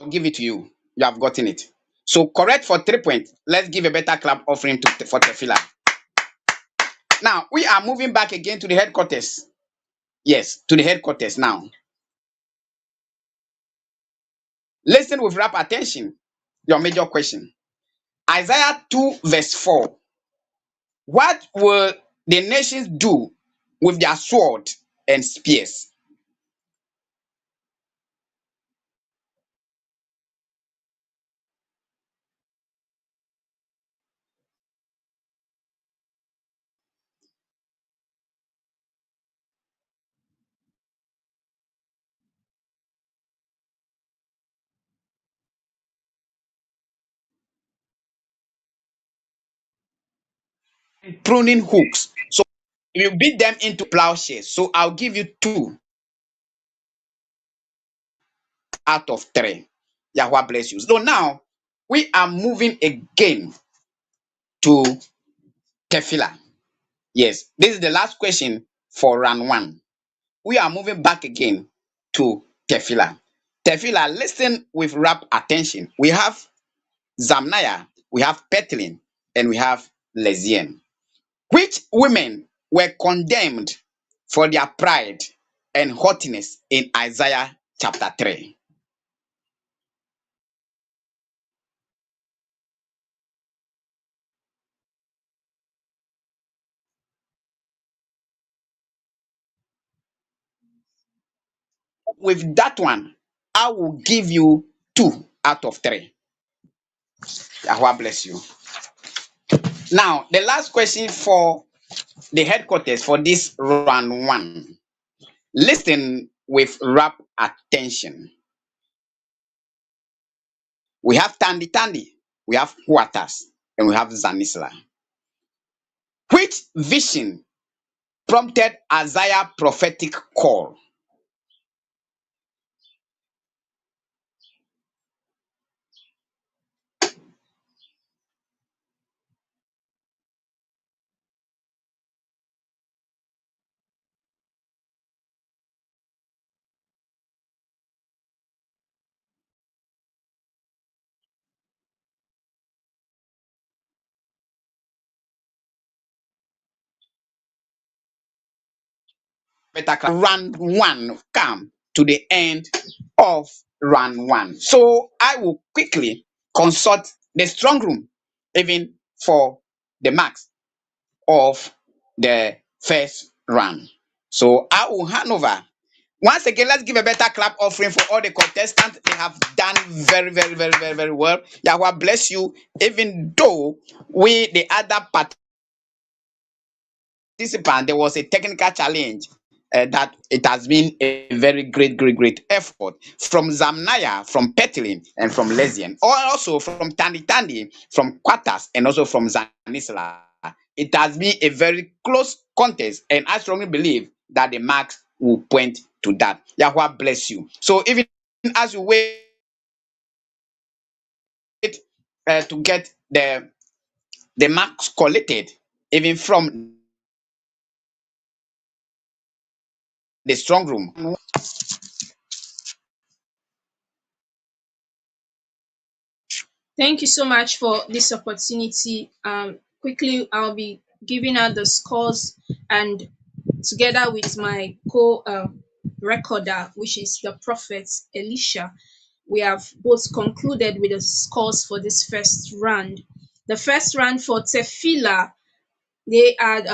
I'll give it to you. You have gotten it. So correct for 3 points. Let's give a better clap offering for Tefillah. Now we are moving back again to the headquarters. Yes, to the headquarters now. Listen with rapt attention. Your major question. Isaiah 2, verse 4. What will the nations do with their sword and spears? Pruning hooks. So you beat them into plowshares. So I'll give you 2 out of 3. Yahweh bless you. So now we are moving again to Tefillah. Yes, this is the last question for round 1. We are moving back again to Tefillah. Tefillah, listen with rapt attention. We have Zamniah, we have Petlin, and we have Lezian. Which women were condemned for their pride and haughtiness in Isaiah chapter 3? With that one, I will give you 2 out of 3. Yahweh bless you. Now, the last question for the headquarters for this round 1. Listen with rapt attention. We have Tandy Tandy, we have Huatas, and we have Zanisla. Which vision prompted Isaiah prophetic call? Round 1 come to the end of round 1. So I will quickly consult the strong room, even for the marks of the first round. So I will hand over. Once again, let's give a better clap offering for all the contestants. They have done very, very, very, very, very well. Yahweh bless you. Even though the other participant, there was a technical challenge, that it has been a very great, great, great effort from Zamnaya, from Petlin, and from Lezian, or also from Tandi Tandi, from Quatas, and also from Zanisla. It has been a very close contest, and I strongly believe that the marks will point to that. Yahweh bless you. So even as you wait to get the marks collected, even from the strong room. Thank you so much for this opportunity. Quickly, I'll be giving out the scores, and together with my co recorder, which is the prophet Elisha, we have both concluded with the scores for this first round. The first round for Tefila, they had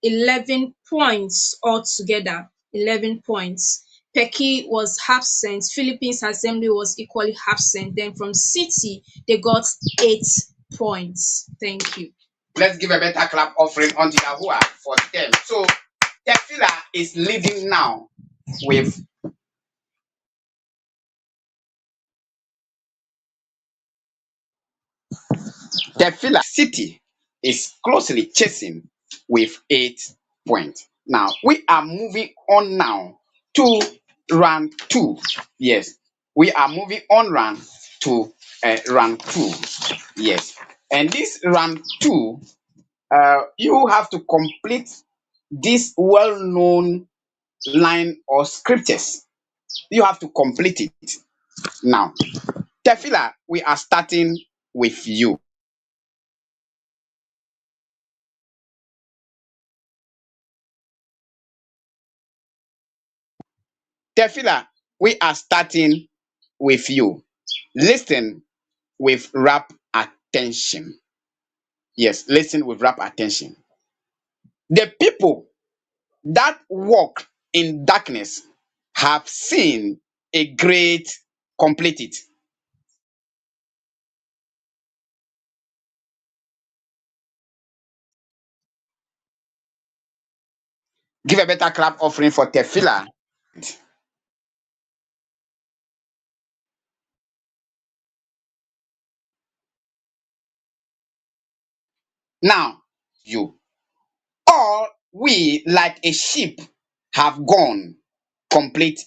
11 points altogether. 11 points. Peki was absent. Philippines Assembly was equally absent. Then from City, they got 8 points. Thank you. Let's give a better clap offering unto Yahweh for them. So Tefila is leading now with Tefila City is closely chasing with 8 points. Now we are moving on now to round two. Yes, we are moving on round to round two. Yes, and this round two, you have to complete this well-known line or scriptures. You have to complete it. Now, Tefila, we are starting with you. Tefila, we are starting with you. Listen with rapt attention. Yes, listen with rapt attention. The people that walk in darkness have seen a great complete it. Give a better clap offering for Tefila. Now, you all we like a sheep have gone complete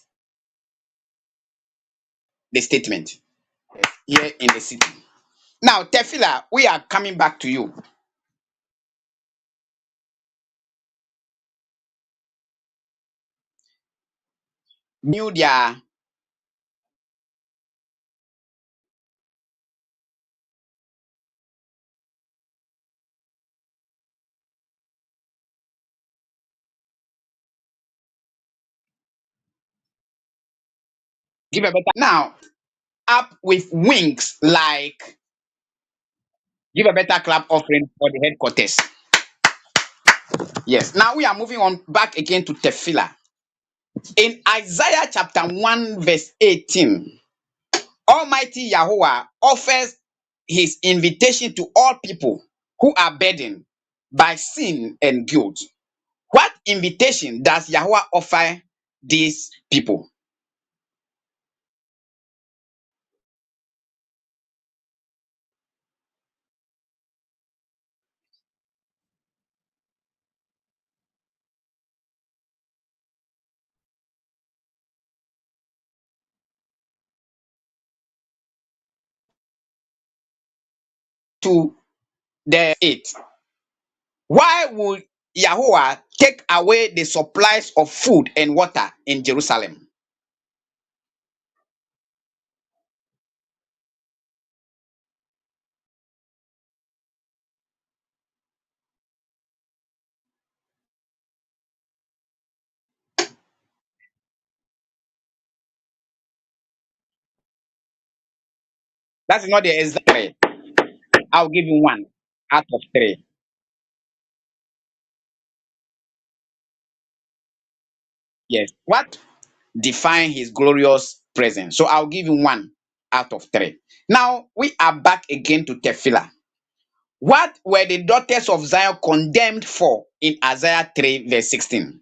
the statement here in the city. Now, Tefila, we are coming back to you. New their give a better now up with wings like give a better clap offering for the headquarters. Yes. Now we are moving on back again to Tefila. In Isaiah chapter 1, verse 18, Almighty Yahweh offers his invitation to all people who are burdened by sin and guilt. What invitation does Yahweh offer these people? To the 8. Why would Yahweh take away the supplies of food and water in Jerusalem? That's not the exact three. I'll give you one out of three. Yes. What define his glorious presence? So I'll give you one out of three. Now we are back again to Tefillah. What were the daughters of Zion condemned for in Isaiah 3, verse 16?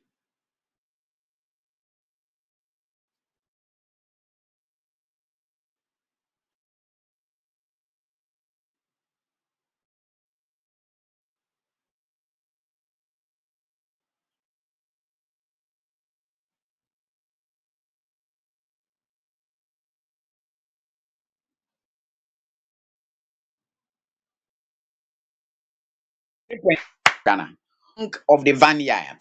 Ghana of the vineyard.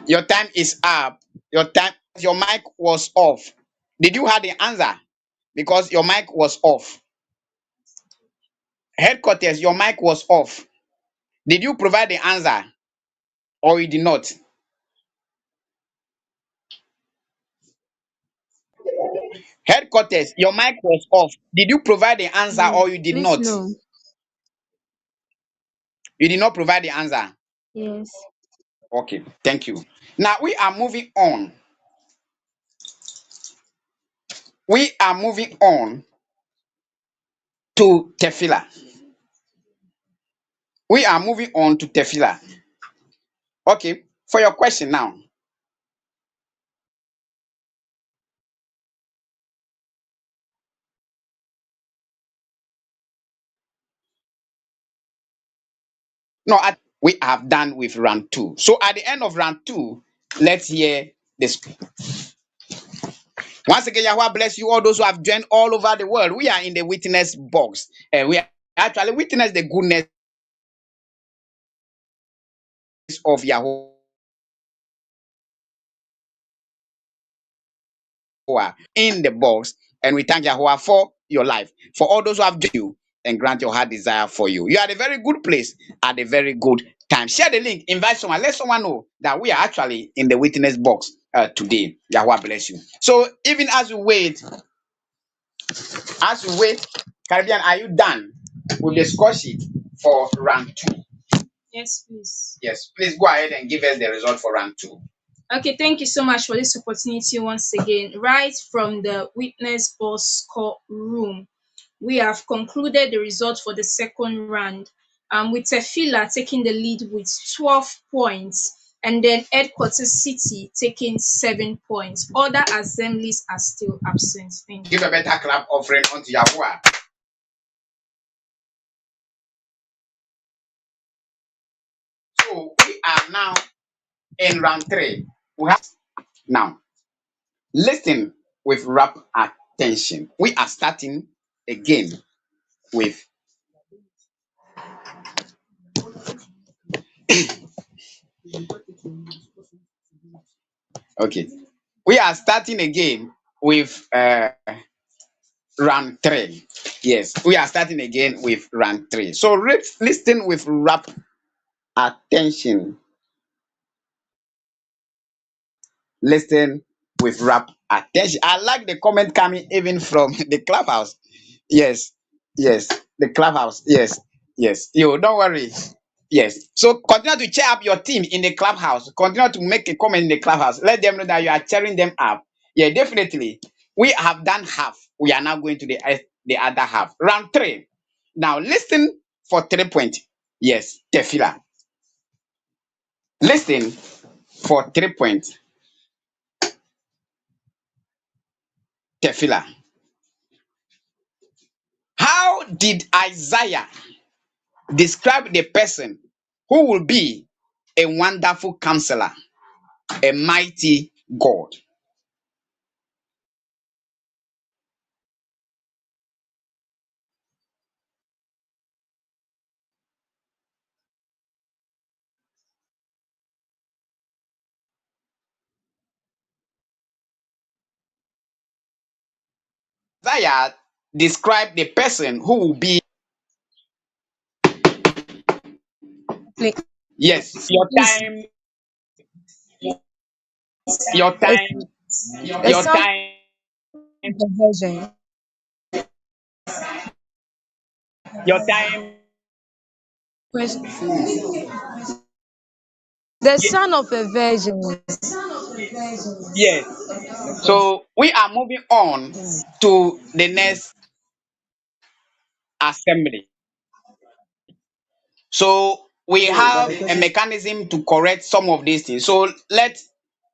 Your time is up. Your mic was off. Did you have the answer? Because your mic was off. Headquarters, your mic was off. Did you provide the answer or you did not? Headquarters, your mic was off. Did you provide the answer No, or you did please not? no. You did not provide the answer. Yes. Okay, thank you. Now we are moving on. We are moving on to Tefila. We are moving on to Tefila. Okay, for your question now. No, we have done with round two. So at the end of round two, let's hear this. Once again, Yahweh bless you all those who have joined all over the world. We are in the witness box, and we actually witness the goodness of Yahweh in the box. And we thank Yahweh for your life, for all those who have joined you and grant your heart desire for you. You are at a very good place at a very good time. Share the link, invite someone, let someone know that we are actually in the witness box today. Yahweh bless you. So even as we wait, Caribbean, are you done with the score sheet for round two? Yes, please. Yes, please go ahead and give us the result for round two. Okay, thank you so much for this opportunity once again. Right from the witness box score room, we have concluded the result for the second round, with Tefila taking the lead with 12 points, and then Headquarters City taking 7 points. Other assemblies are still absent. Thank Give you. a better clap offering unto Yahweh. So we are now in round three. We have now listen with rapt attention. We are starting again with okay. We are starting again with round three. Yes, we are starting again with round three. So listen with rapt attention. Listen with rapt attention. I like the comment coming even from the clubhouse. Yes, yes, the clubhouse. Yes, yes. You don't worry. Yes. So continue to cheer up your team in the clubhouse. Continue to make a comment in the clubhouse. Let them know that you are cheering them up. Yeah, definitely. We have done half. We are now going to the other half. Round three. Now listen for 3 points. Yes, Tefila. Listen for 3 points. Tefila. How did Isaiah describe the person who will be a wonderful counselor, a mighty God? Isaiah described the person who will be. Please, Yes, your please, time, your the, time, the your sound time. of the version. Your time. The Ye- son of a virgin. Yes. So we are moving on to the next assembly. So we have a mechanism to correct some of these things. So let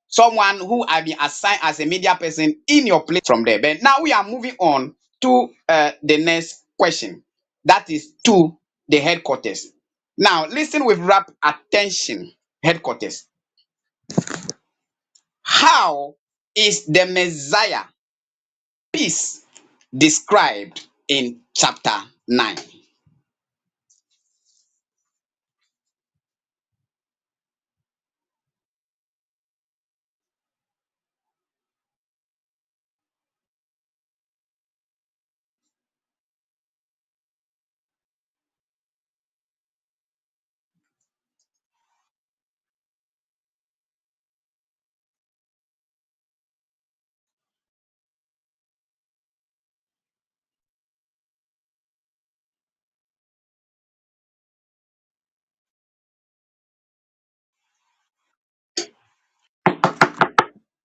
someone who have been assigned as a media person in your place from there. But now we are moving on to the next question. That is to the headquarters. Now listen with rapt attention, headquarters. How is the Messiah peace described in chapter 9?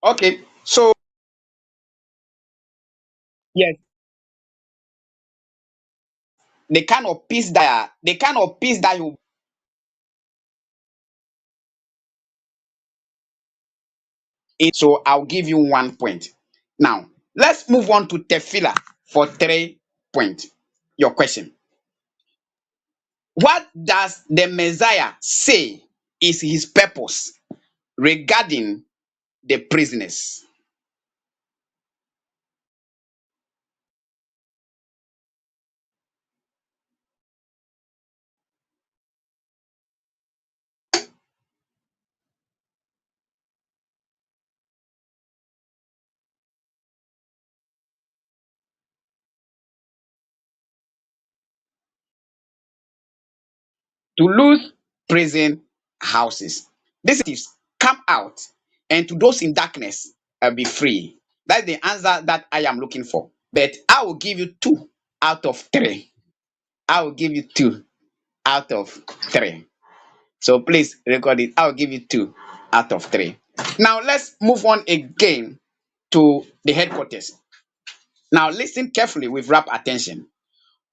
Okay, so yes, the kind of peace that you. So I'll give you 1 point. Now, let's move on to Tefila for 3 points. Your question. What does the Messiah say is his purpose regarding the prisoners? To lose prison houses. This is come out, and to those in darkness be free. That's the answer that I am looking for. But I will give you 2 out of 3. I will give you 2 out of 3. So please record it. I'll give you 2 out of 3. Now let's move on again to the headquarters. Now listen carefully with rapt attention.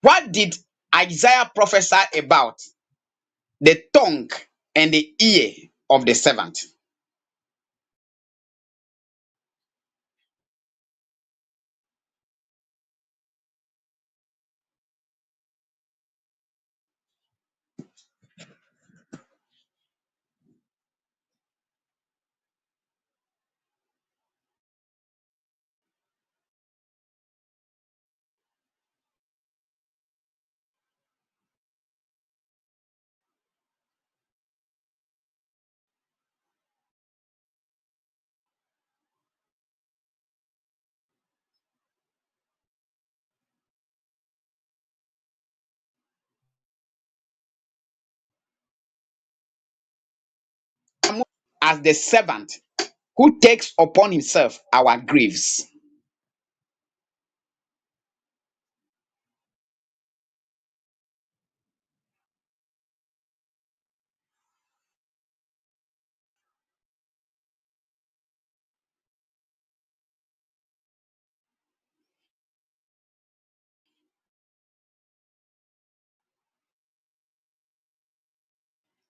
What did Isaiah prophesy about the tongue and the ear of the servant? As the servant who takes upon himself our griefs.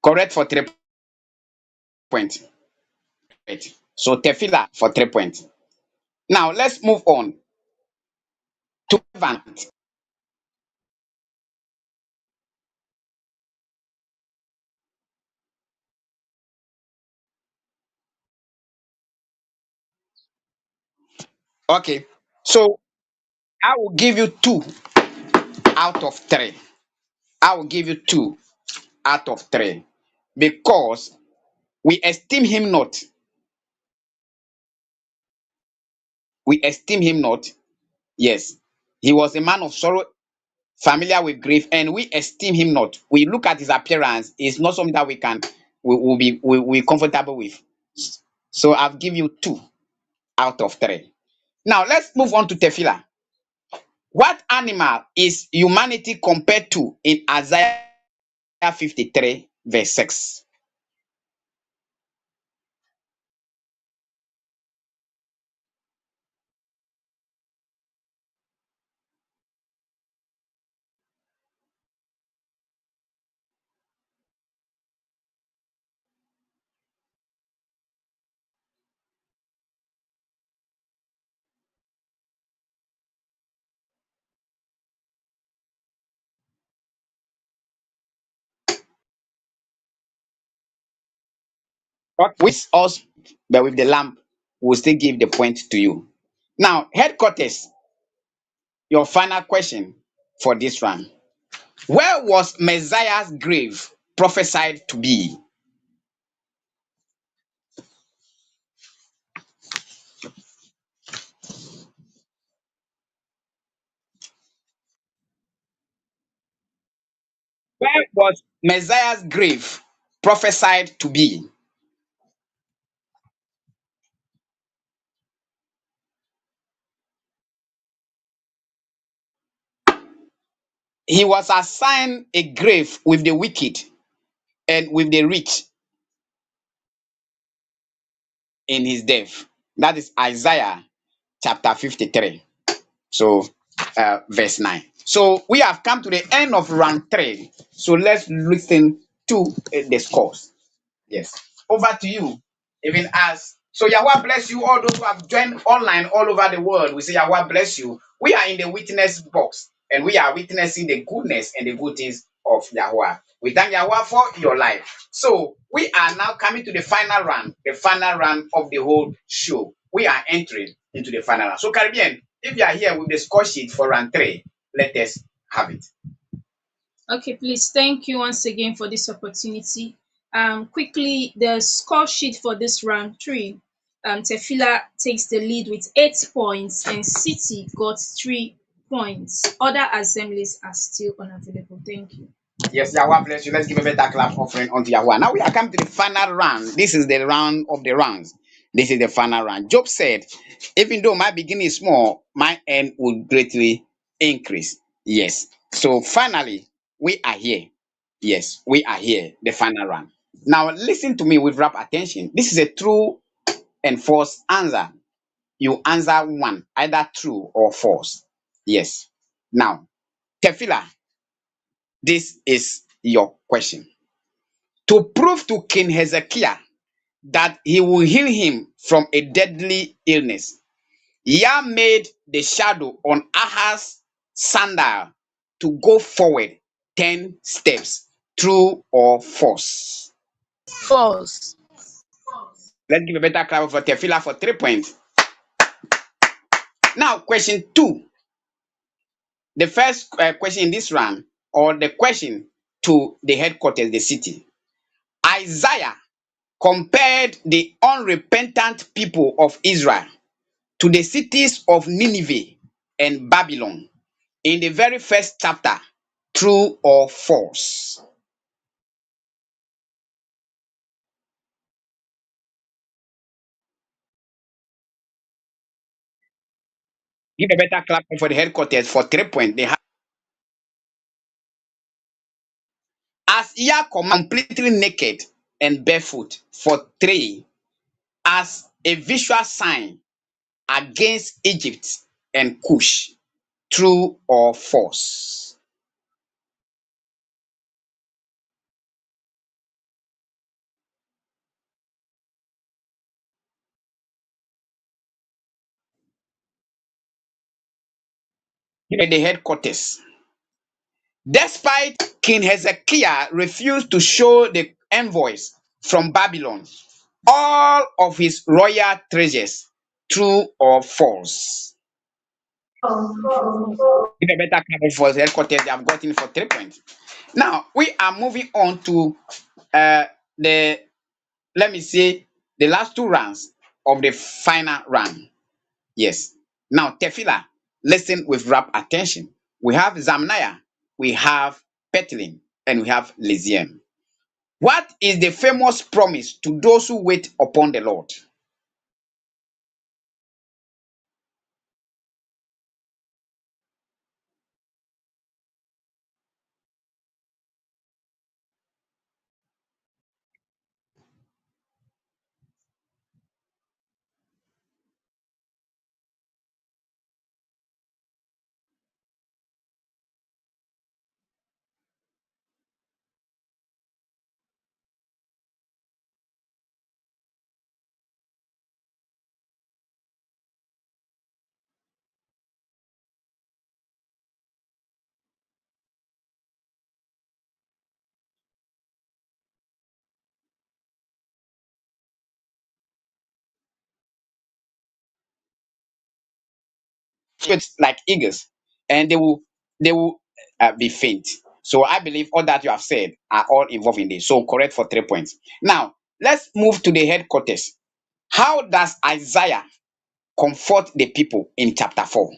Correct for 3 points. Right. So Tefila for 3 points. Now let's move on to servant. Okay. So I will give you 2 out of 3. I will give you 2 out of 3 because we esteem him not. We esteem him not. Yes, he was a man of sorrow, familiar with grief, and we esteem him not. We look at his appearance; it's not something that we will be we comfortable with. So I've given you 2 out of 3. Now let's move on to Tefila. What animal is humanity compared to in Isaiah 53 verse 6? But with us, but with the lamp, we'll still give the point to you. Now, headquarters, your final question for this one. Where was Messiah's grave prophesied to be? Where was Messiah's grave prophesied to be? He was assigned a grave with the wicked and with the rich in his death. That is Isaiah chapter 53. So, verse 9. So, we have come to the end of round 3. So, let's listen to the scores. Yes. Over to you. Even as so, Yahweh bless you, all those who have joined online all over the world. We say, Yahweh bless you. We are in the witness box and we are witnessing the goodness and the good things of Yahweh. We thank Yahweh for your life. So, we are now coming to the final run of the whole show. We are entering into the final round. So, Caribbean, if you are here with the score sheet for round 3, let us have it. Okay, please. Thank you once again for this opportunity. Quickly, the score sheet for this round 3. Tefila takes the lead with 8 points, and City got 3 points. Other assemblies are still unavailable. Thank you. Yes, Yahweh bless you. Let's give a better clap offering unto Yahweh. Now we are coming to the final round. This is the round of the rounds. This is the final round. Job said, even though my beginning is small, my end will greatly increase. Yes. So finally, we are here. Yes, we are here, the final round. Now listen to me with rapt attention. This is a true and false answer. You answer one, either true or false. Yes. Now, Tefila, this is your question. To prove to King Hezekiah that he will heal him from a deadly illness, Yah made the shadow on Ahaz's sandal to go forward 10 steps. True or false? False. Let's give a better clap for Tefila for 3 points. Now, question 2. The first question in this round, or the question to the headquarters, the city. Isaiah compared the unrepentant people of Israel to the cities of Nineveh and Babylon in the very first chapter. True or false? Give a better clap for the headquarters for 3 points. They have as Yah completely naked and barefoot for 3 as a visual sign against Egypt and Cush. True or false? Give the headquarters. Despite King Hezekiah refused to show the envoys from Babylon all of his royal treasures. True or false? False. Give a better clap for the headquarters. They have gotten for 3 points. Now we are moving on to uh, the let me say the last 2 rounds of the final round. Yes. Now Tefila, listen with rapt attention. We have Zamnaya, we have Petlin, and we have Lysium. What is the famous promise to those who wait upon the Lord? it's like eagles, and they will be faint. So I believe all that you have said are all involved in this. So correct for 3 points. Now let's move to the headquarters. How does Isaiah comfort the people in chapter 4?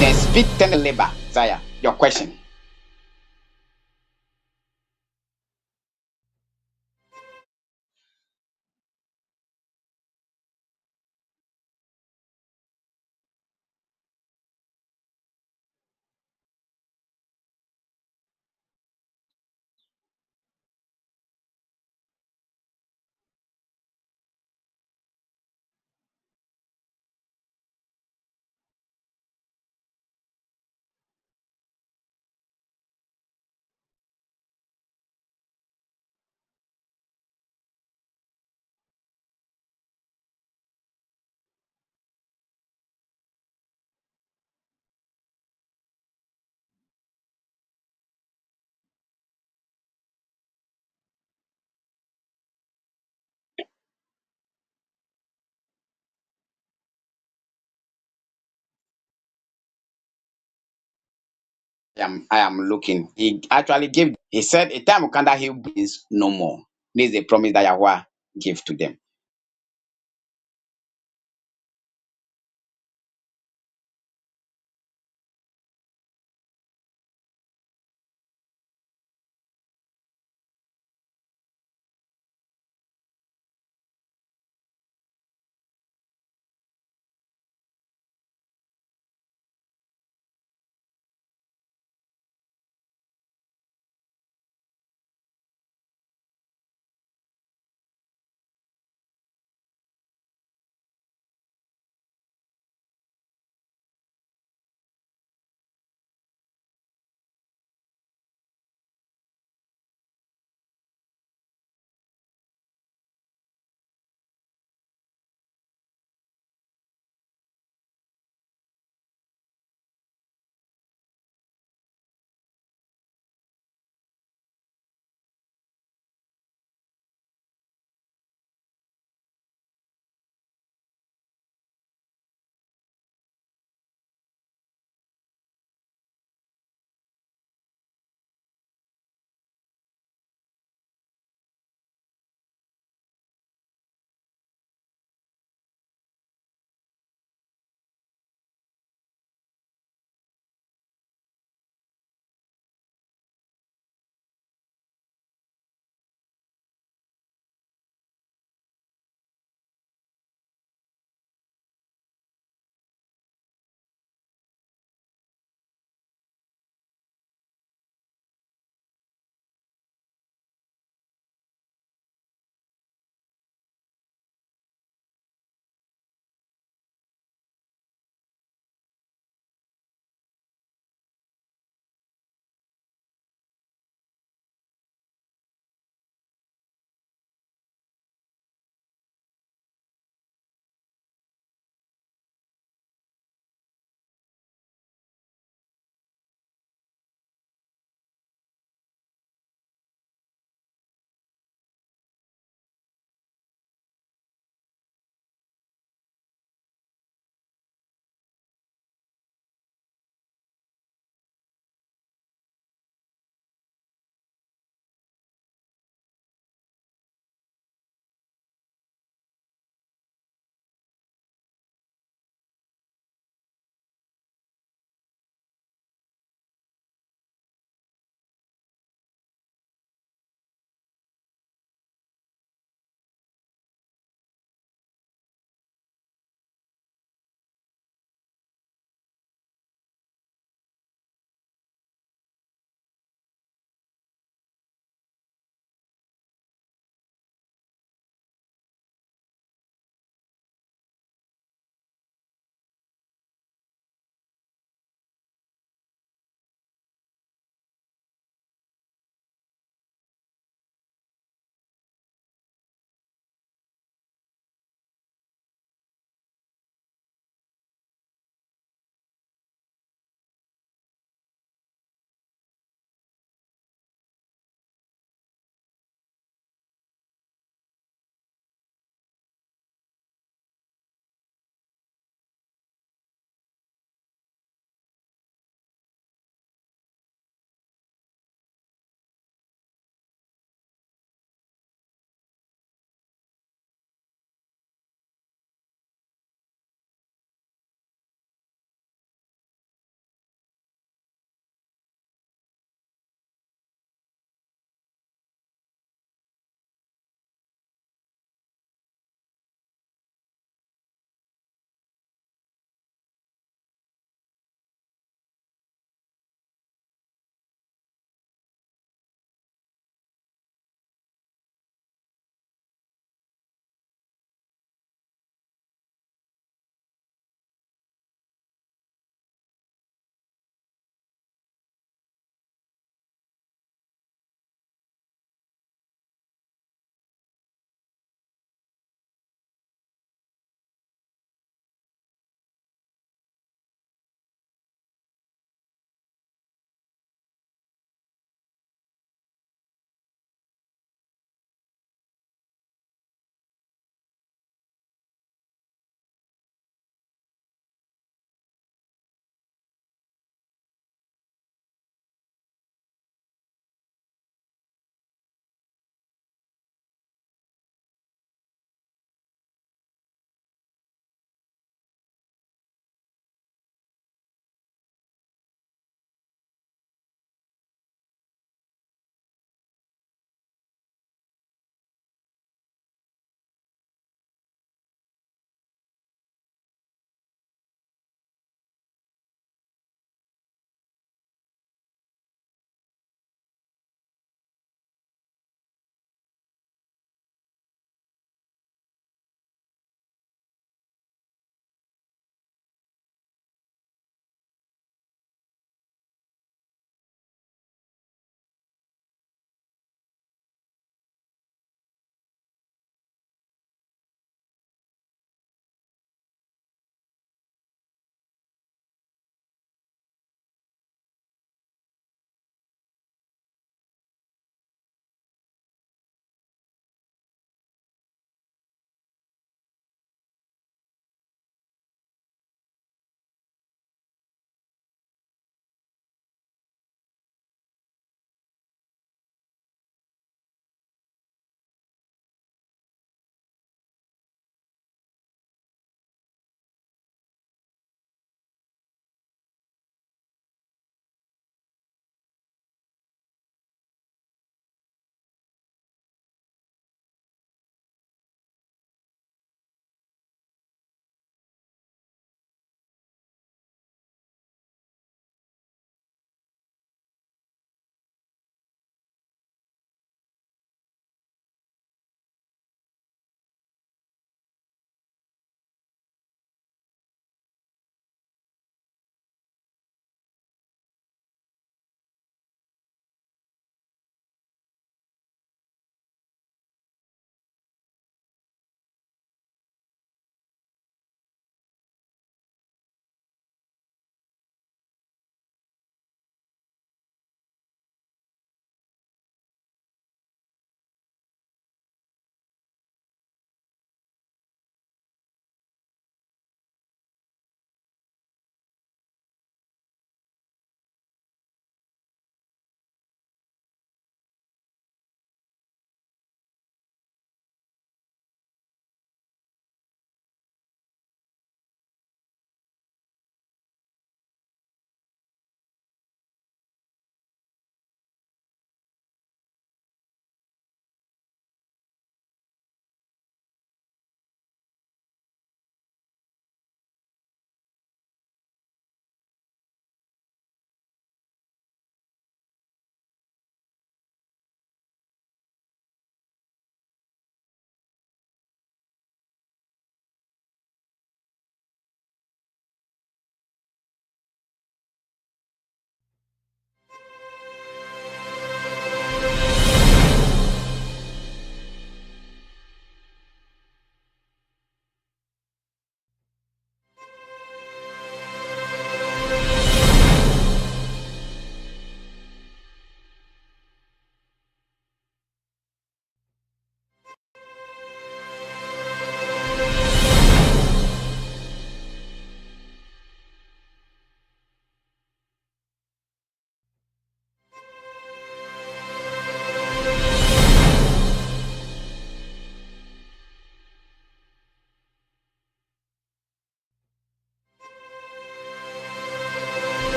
Then speak ten labor. Isaiah, your question. I am looking. He actually gave. He said, "A time will come that he brings no more." This is a promise that Yahweh gave to them.